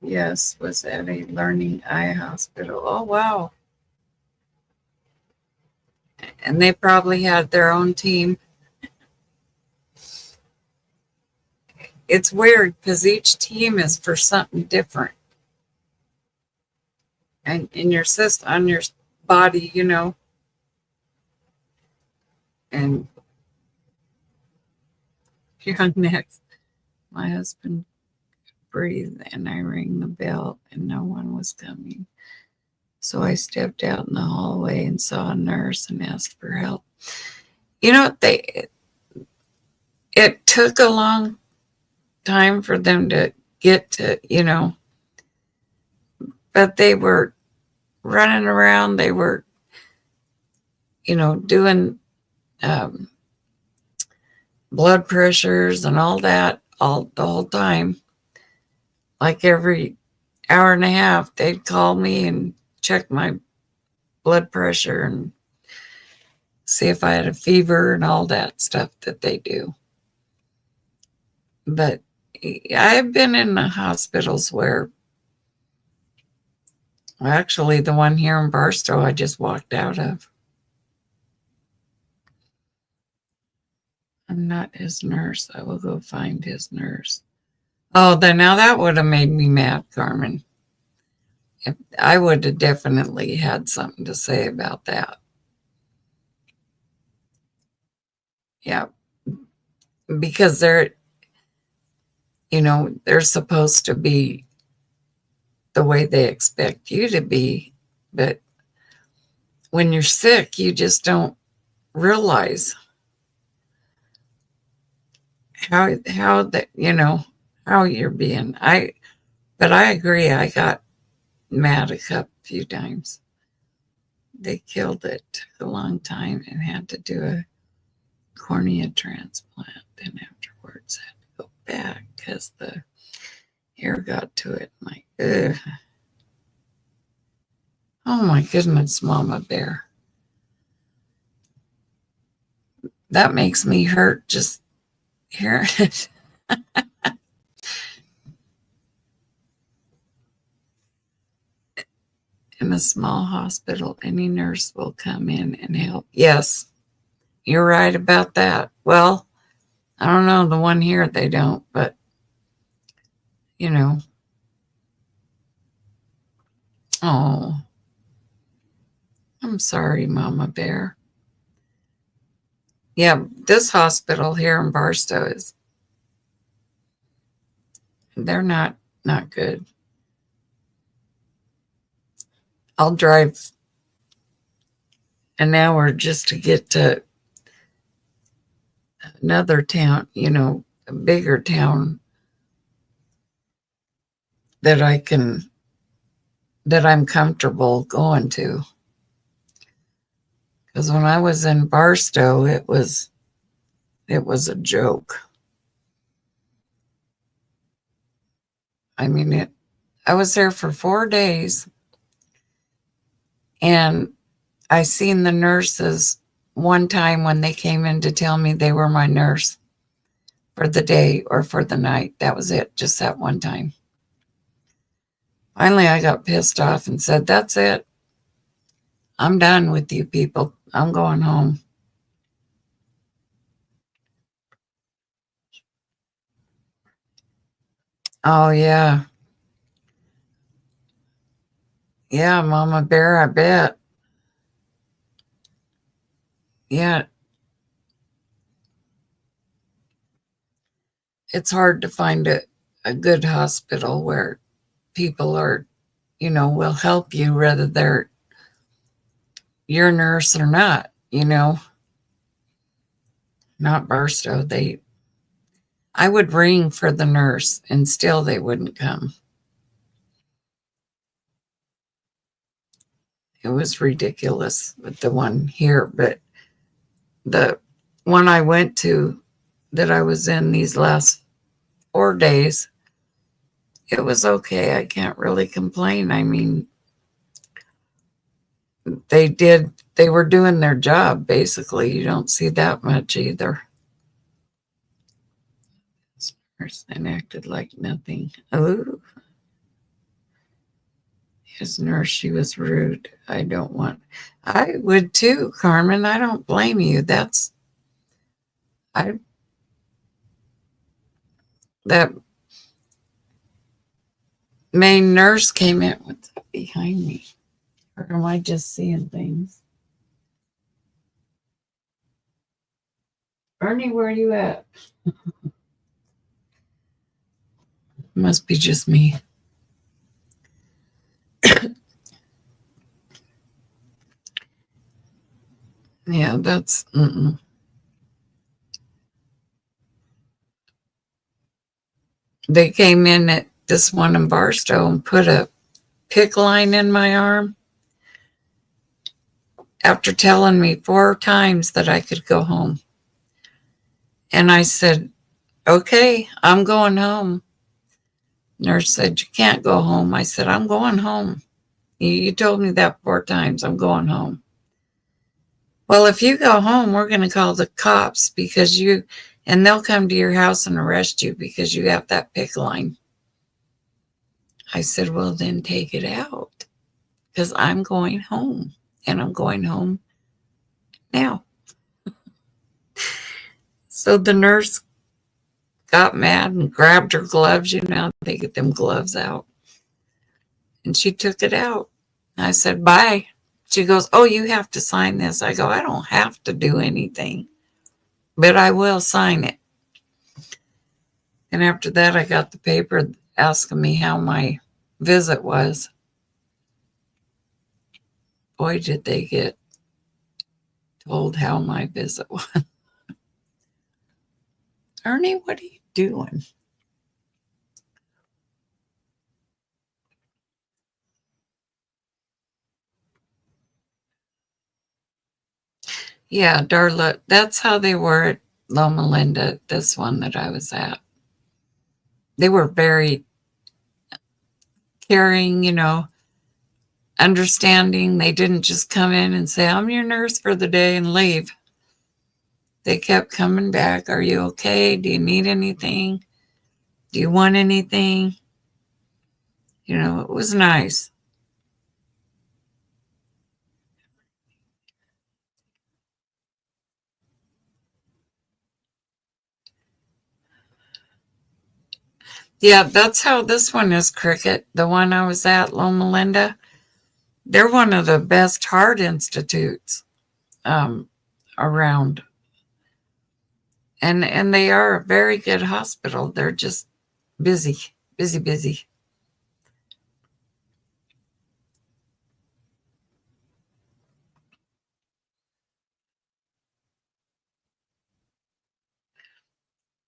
Yes, was at a learning eye hospital. Oh wow. And they probably had their own team. It's weird because each team is for something different. And in your system, on your body, you know. And you're on next. My husband breathed and I rang the bell and no one was coming. So I stepped out in the hallway and saw a nurse and asked for help. You know, it took a long time for them to get to, you know, but they were running around. They were, you know, doing blood pressures and all that all the whole time. Like every hour and a half, they'd call me and check my blood pressure and see if I had a fever and all that stuff that they do. But I've been in the hospitals where, actually, the one here in Barstow I just walked out of. I'm not his nurse. I will go find his nurse. Oh, then now that would have made me mad, Carmen. If I would have definitely had something to say about that. Yeah, because they're, you know, they're supposed to be the way they expect you to be, but when you're sick, you just don't realize how that, you know, how you're being. But I agree. I got mad a few times. They killed it. Took a long time and had to do a cornea transplant. Then afterwards, I had to go back because the hair got to it. Like, ugh. Oh my goodness, Mama Bear. That makes me hurt just hearing it. In a small hospital, any nurse will come in and help. Yes, you're right about that. Well, I don't know, the one here they don't, but you know. Oh, I'm sorry, Mama Bear. Yeah, this hospital here in Barstow they're not good. I'll drive an hour just to get to another town, you know, a bigger town that I'm comfortable going to. Because when I was in Barstow, it was a joke. I mean, I was there for 4 days, and I seen the nurses one time when they came in to tell me they were my nurse for the day or for the night. That was it, just that one time. Finally, I got pissed off and said, "That's it. I'm done with you people. I'm going home." Oh, yeah. Yeah, Mama Bear, I bet. Yeah, it's hard to find a good hospital where people are, will help you whether they're your nurse or not, not Barstow. I would ring for the nurse and still they wouldn't come. It was ridiculous with the one here, but the one I went to that I was in these last 4 days, it was okay. I can't really complain. I mean, they were doing their job basically. You don't see that much either. This person acted like nothing. Oh, his nurse, she was rude. I would too, Carmen. I don't blame you. I that main nurse came in. What's that behind me? Or am I just seeing things? Ernie, where are you at? Must be just me. Yeah, that's. They came in at this one in Barstow and put a PICC line in my arm after telling me 4 times that I could go home. And I said, "Okay, I'm going home." Nurse said, "You can't go home." I said, "I'm going home. You told me that 4 times. I'm going home." "Well, if you go home, we're going to call the cops and they'll come to your house and arrest you because you have that PICC line." I said, "Well, then take it out because I'm going home and I'm going home now." So the nurse got mad and grabbed her gloves. They get them gloves out. And she took it out. I said, "Bye." She goes, "Oh, you have to sign this." I go, "I don't have to do anything, but I will sign it." And after that, I got the paper asking me how my visit was. Boy, did they get told how my visit was. Ernie, what are you doing? Yeah, Darla, that's how they were at Loma Linda, this one that I was at. They were very caring, understanding. They didn't just come in and say, "I'm your nurse for the day," and leave. They kept coming back. "Are you okay? Do you need anything? Do you want anything?" It was nice. Yeah, that's how this one is, Cricket. The one I was at, Loma Linda. They're one of the best heart institutes around. And they are a very good hospital. They're just busy, busy, busy.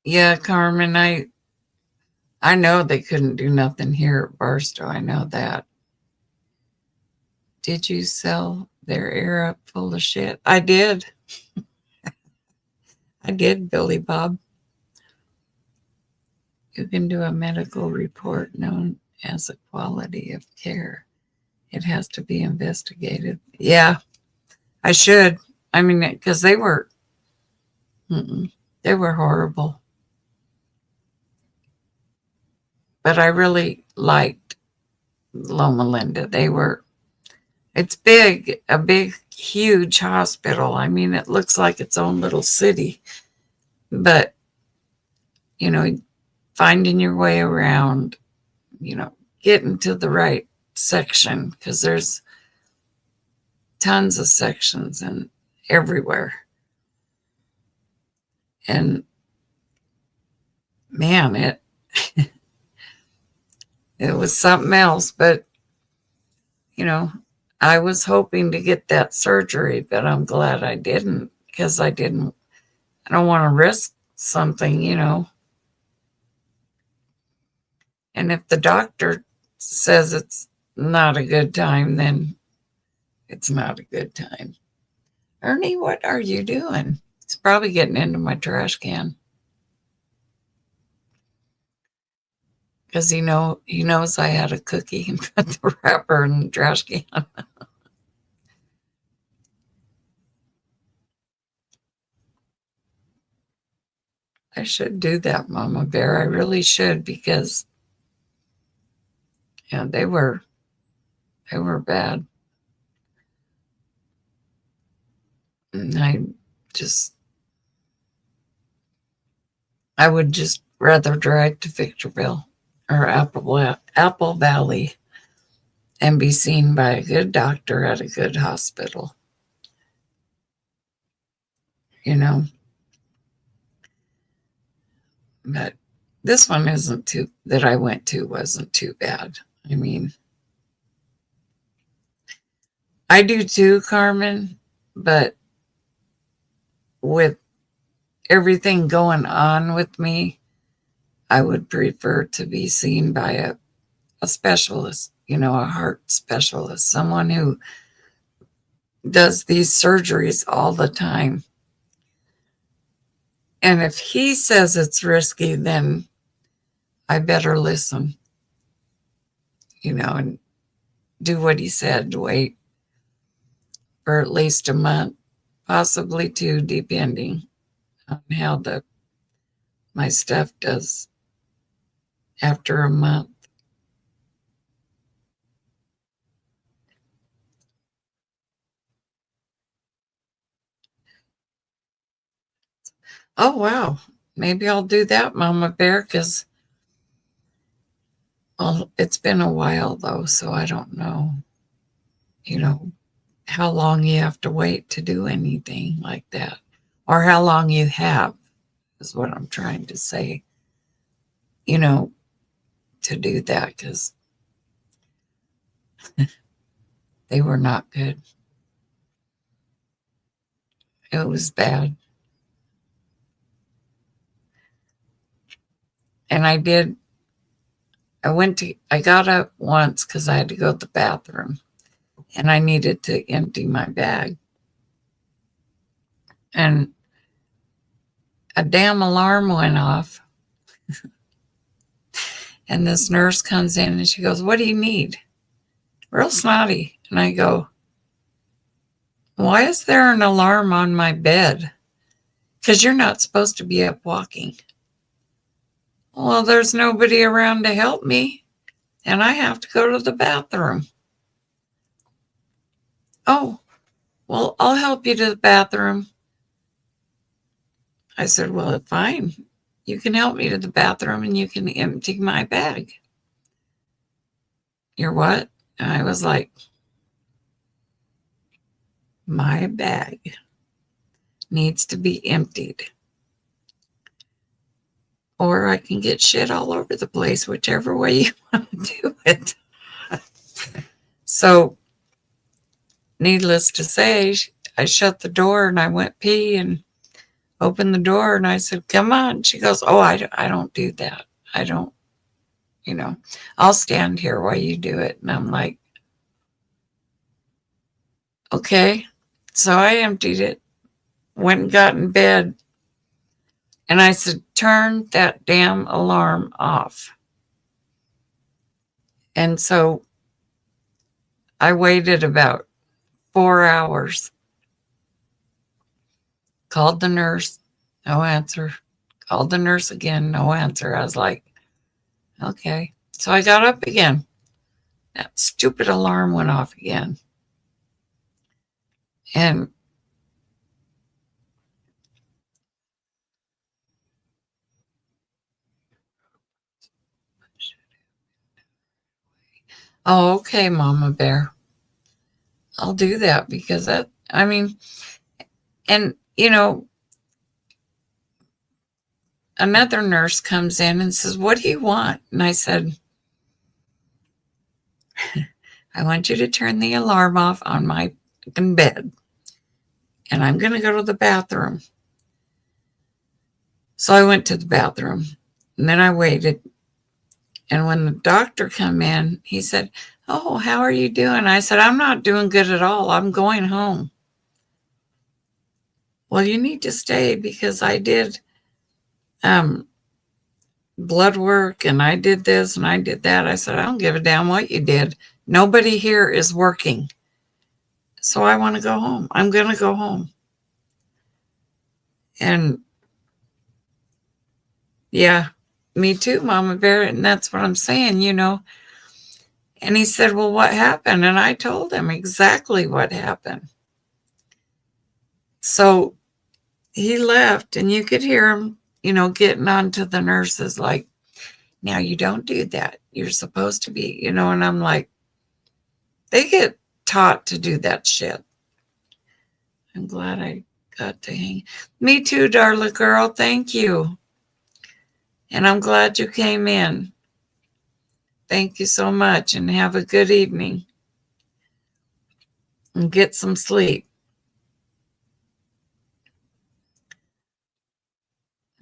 Yeah, Carmen, I know they couldn't do nothing here at Barstow. I know that. Did you sell their ear up full of shit? I did. I did, Billy Bob. You can do a medical report known as a quality of care. It has to be investigated. Yeah, I should. I mean, because they were horrible. But I really liked Loma Linda. It's big, a big, huge hospital. I mean, it looks like its own little city. But, you know, finding your way around, getting to the right section, because there's tons of sections and everywhere. And man, it was something else. But, I was hoping to get that surgery, but I'm glad I didn't, because I don't want to risk something, And if the doctor says it's not a good time, then it's not a good time. Ernie, what are you doing? It's probably getting into my trash can. Because he knows I had a cookie and put the wrapper in the trash can. I should do that, Mama Bear. I really should, because they were bad. And I would just rather drive to Victorville or Apple Valley and be seen by a good doctor at a good hospital. But this one that I went to wasn't too bad. I mean, I do too, Carmen, but with everything going on with me, I would prefer to be seen by a specialist, a heart specialist, someone who does these surgeries all the time. And if he says it's risky, then I better listen, and do what he said, wait for at least a month, possibly two, depending on how my stuff does after a month. Oh, wow. Maybe I'll do that, Mama Bear, because it's been a while, though, so I don't know, how long you have to wait to do anything like that, or how long you have, is what I'm trying to say, to do that, because they were not good. It was bad. And I got up once because I had to go to the bathroom and I needed to empty my bag. And a damn alarm went off. And this nurse comes in and she goes, "What do you need?" Real snotty. And I go, "Why is there an alarm on my bed? Because you're not supposed to be up walking." "Well, there's nobody around to help me, and I have to go to the bathroom." "Oh, well, I'll help you to the bathroom." I said, "Well, fine. You can help me to the bathroom and you can empty my bag." "Your what?" And I was like, "My bag needs to be emptied, or I can get shit all over the place, whichever way you want to do it." So, needless to say, I shut the door and I went pee and opened the door and I said, "Come on." She goes, "Oh, I don't do that. I don't, I'll stand here while you do it." And I'm like, okay. So I emptied it, went and got in bed. And I said, turn that damn alarm off. And so I waited about 4 hours, called the nurse, no answer. Called the nurse again, no answer. I was like, okay. So I got up again. That stupid alarm went off again. And oh, okay, Mama Bear. I'll do that because that, I mean, and you know, another nurse comes in and says, what do you want? And I said, I want you to turn the alarm off on my bed. And I'm going to go to the bathroom. So I went to the bathroom and then I waited. And when the doctor came in, he said, oh, how are you doing? I said, I'm not doing good at all. I'm going home. Well, you need to stay because I did blood work and I did this and I did that. I said, I don't give a damn what you did. Nobody here is working. So I want to go home. I'm going to go home. And yeah, me too, Mama Bear. And that's what I'm saying, you know. And he said, well, what happened? And I told him exactly what happened. So he left and you could hear him, you know, getting on to the nurses like, now you don't do that. You're supposed to be, you know, and I'm like, they get taught to do that shit. I'm glad I got to hang. Me too, Darla girl. Thank you. And I'm glad you came in. Thank you so much and have a good evening. And get some sleep.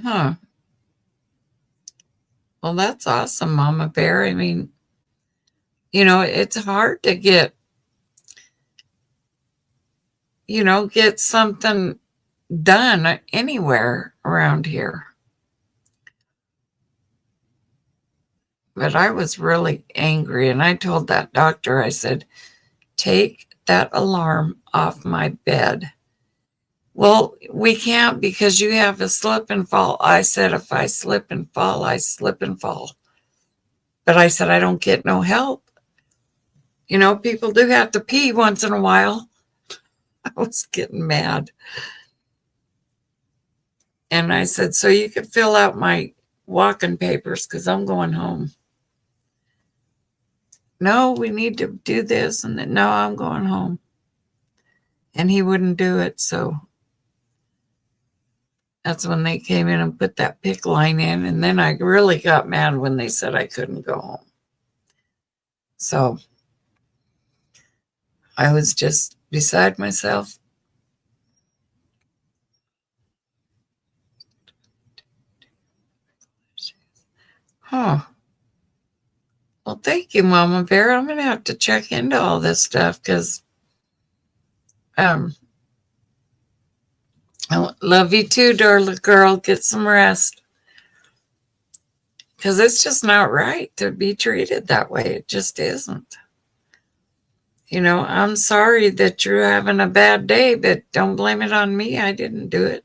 Huh. Well, that's awesome, Mama Bear. I mean, you know, it's hard to get, you know, get something done anywhere around here. But I was really angry and I told that doctor, I said, take that alarm off my bed. Well, we can't because you have a slip and fall. I said, if I slip and fall, I slip and fall. But I said, I don't get no help. You know, people do have to pee once in a while. I was getting mad. And I said, so you could fill out my walking papers because I'm going home. No, we need to do this. And then, no, I'm going home. And he wouldn't do it. So that's when they came in and put that PICC line in. And then I really got mad when they said I couldn't go home. So I was just beside myself. Huh. Well, thank you, Mama Bear. I'm going to have to check into all this stuff because I love you too, darling girl. Get some rest. Because it's just not right to be treated that way. It just isn't. You know, I'm sorry that you're having a bad day, but don't blame it on me. I didn't do it.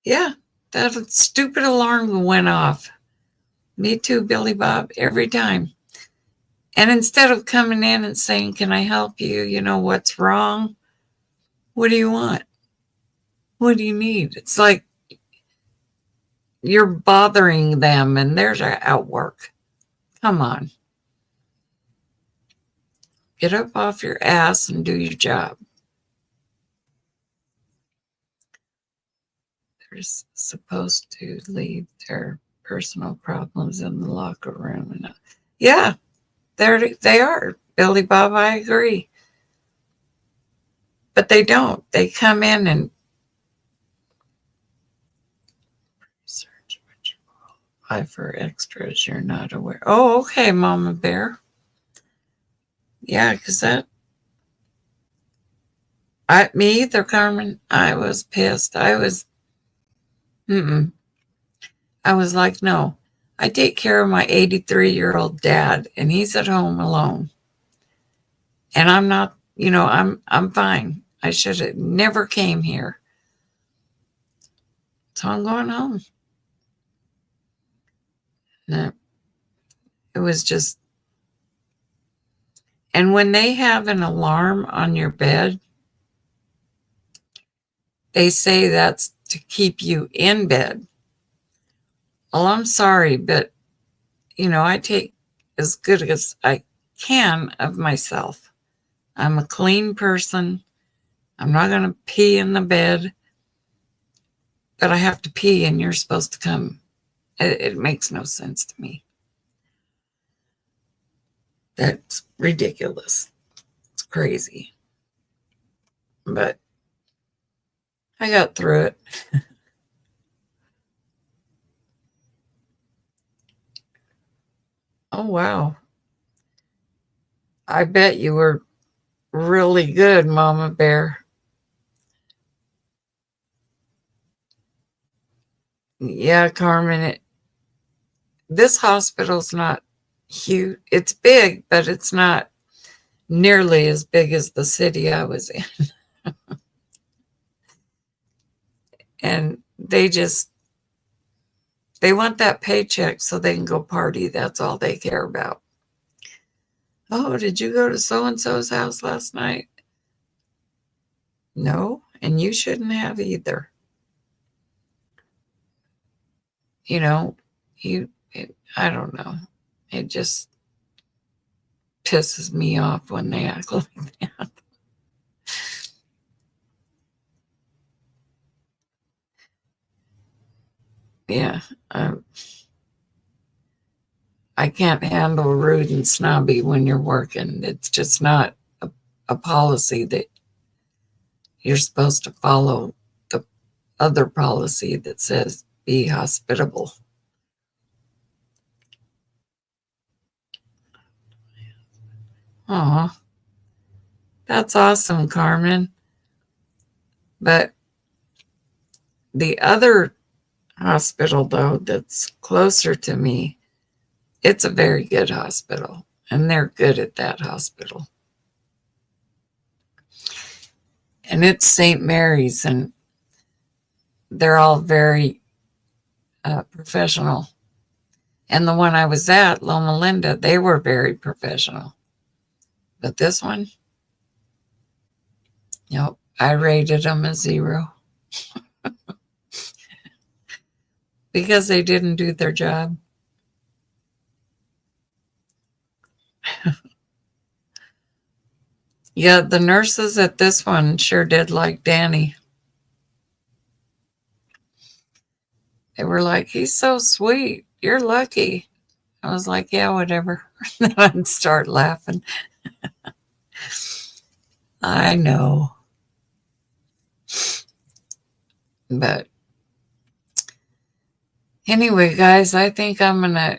Yeah, that stupid alarm went off. Me too, Billy Bob, every time. And instead of coming in and saying, can I help you? You know, what's wrong? What do you want? What do you need? It's like you're bothering them and they're at work. Come on. Get up off your ass and do your job. They're supposed to leave their personal problems in the locker room. And yeah, they are. Billy Bob, I agree. But they don't. They come in and search which qualify for extras you're not aware. Oh, okay, Mama Bear. Yeah, because that Me either, Carmen. I was pissed. Mm-mm. I was like, no, I take care of my 83-year-old dad, and he's at home alone. And I'm not, I'm fine. I should have never came here. So I'm going home. No, it was just, and when they have an alarm on your bed, they say that's to keep you in bed. Well, I'm sorry, but I take as good as I can of myself. I'm a clean person. I'm not going to pee in the bed, but I have to pee and you're supposed to come. It makes no sense to me. That's ridiculous. It's crazy. But I got through it. Oh, wow. I bet you were really good, Mama Bear. Yeah, Carmen, this hospital's not huge. It's big, but it's not nearly as big as the city I was in. And they want that paycheck so they can go party. That's all they care about. Oh, did you go to so-and-so's house last night? No, and you shouldn't have either. You know, I don't know. It just pisses me off when they act like that. Yeah, I can't handle rude and snobby when you're working. It's just not a policy that you're supposed to follow. The other policy that says be hospitable. Oh, that's awesome, Carmen. But the other hospital, though, that's closer to me, it's a very good hospital, and they're good at that hospital. And it's St. Mary's, and they're all very professional. And the one I was at, Loma Linda, they were very professional. But this one, nope, I rated them a 0 because they didn't do their job. Yeah, the nurses at this one sure did like Danny. They were like, he's so sweet. You're lucky. I was like, yeah, whatever. Then I'd start laughing. I know. But anyway, guys, I think I'm going to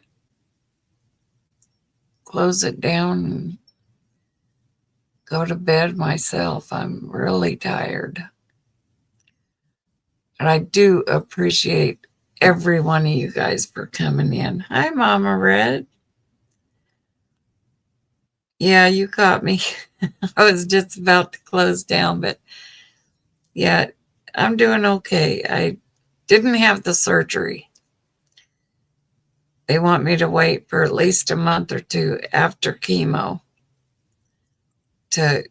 close it down and go to bed myself. I'm really tired. And I do appreciate every one of you guys for coming in. Hi, Mama Red. Yeah, you caught me. I was just about to close down, but yeah, I'm doing okay. I didn't have the surgery. They want me to wait for at least a month or two after chemo to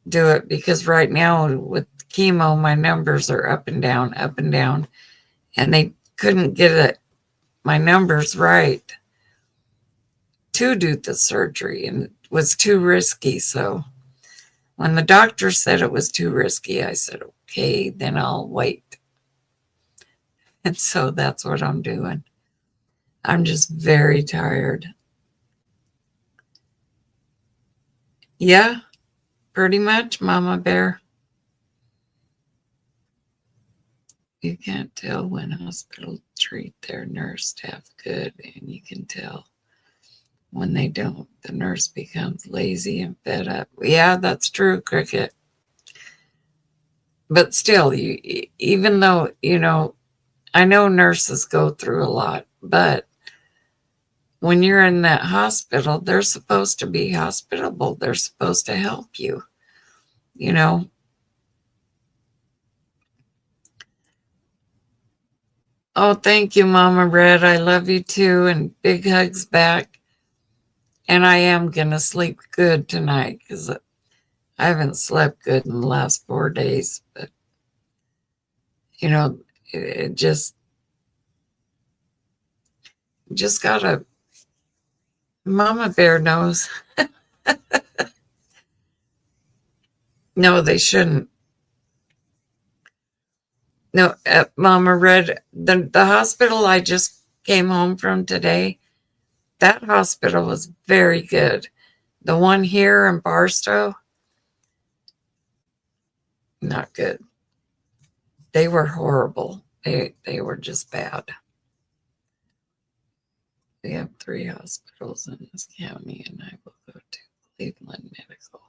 do it because right now with chemo, my numbers are up and down, and they couldn't get my numbers right to do the surgery, and it was too risky. So when the doctor said it was too risky, I said, okay, then I'll wait. And so that's what I'm doing. I'm just very tired. Yeah, pretty much, Mama Bear. You can't tell when hospitals treat their nurse staff good, and you can tell when they don't. The nurse becomes lazy and fed up. Yeah, that's true, Cricket. But still, even though, I know nurses go through a lot, but when you're in that hospital, they're supposed to be hospitable. They're supposed to help you, you know. Oh, thank you, Mama Red. I love you too. And big hugs back. And I am going to sleep good tonight because I haven't slept good in the last 4 days. But, it just got to, Mama Bear knows. No, they shouldn't. No, Mama Red, the hospital I just came home from today, that hospital was very good. The one here in Barstow, not good. They were horrible. They were just bad. We have 3 hospitals in this county, and I will go to Cleveland Medical.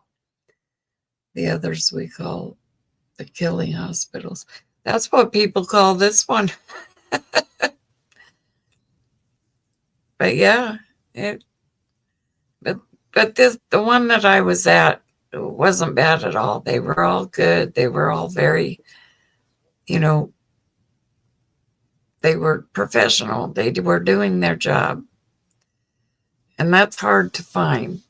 The others we call the killing hospitals. That's what people call this one. But yeah, but the one that I was at wasn't bad at all. They were all good. They were all very, they were professional. They were doing their job. And that's hard to find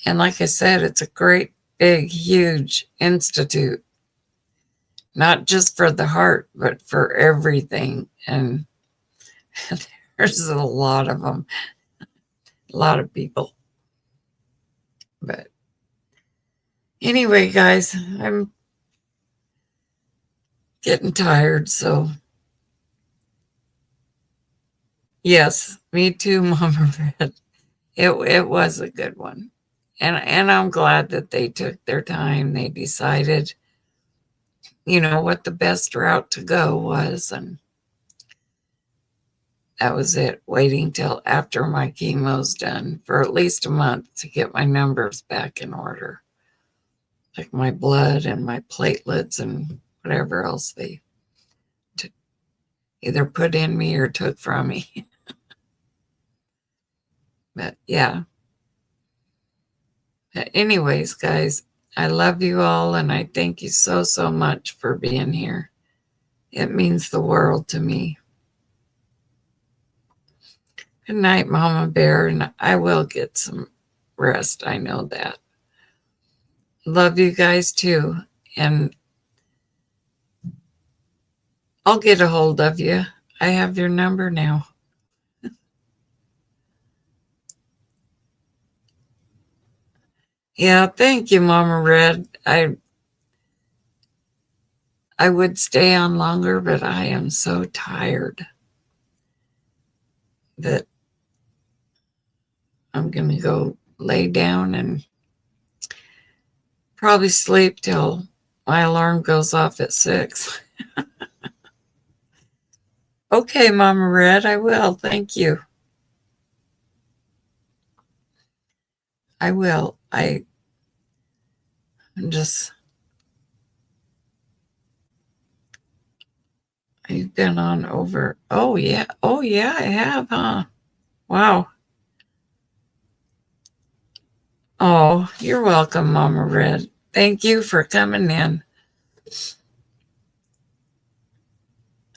and like I said, it's a great, big, huge institute, not just for the heart, but for everything. And there's a lot of them, a lot of people. But anyway, guys, I'm getting tired. So yes, me too, Mama Red. It was a good one. And I'm glad that they took their time. They decided, what the best route to go was. And that was it. Waiting till after my chemo's done for at least a month to get my numbers back in order. Like my blood and my platelets and whatever else they either put in me or took from me. But yeah. But anyways, guys, I love you all, and I thank you so, so much for being here. It means the world to me. Good night, Mama Bear, and I will get some rest. I know that. Love you guys too, and I'll get a hold of you. I have your number now. Yeah, thank you, Mama Red. I would stay on longer, but I am so tired that I'm going to go lay down and probably sleep till my alarm goes off at 6. Okay, Mama Red, I will. Thank you. I will. I'm just, I've been on over. Oh, yeah. Oh, yeah, I have, huh? Wow. Oh, you're welcome, Mama Red. Thank you for coming in.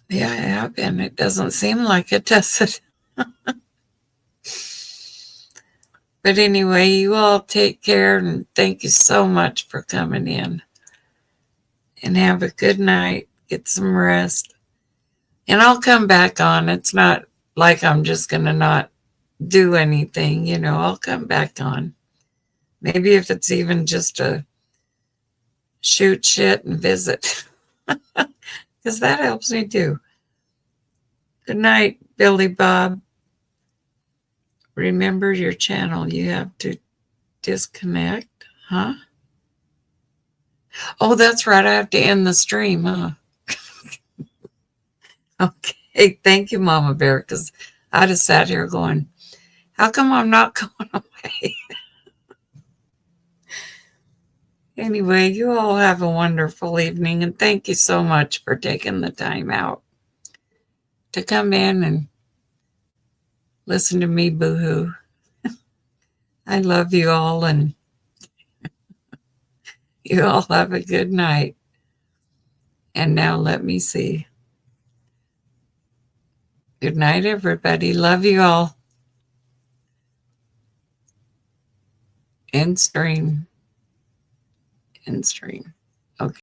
Yeah, I have been. It doesn't seem like it, does it? But anyway, you all take care, and thank you so much for coming in. And have a good night. Get some rest. And I'll come back on. It's not like I'm just going to not do anything. I'll come back on. Maybe if it's even just to shoot shit and visit. Because that helps me too. Good night, Billy Bob. Remember your channel. You have to disconnect, huh? Oh, that's right. I have to end the stream, huh? Okay. Thank you, Mama Bear, because I just sat here going, how come I'm not going away? Anyway, you all have a wonderful evening, and thank you so much for taking the time out to come in and listen to me boohoo. I love you all, and you all have a good night. And now let me see. Good night, everybody. Love you all. End stream. End stream.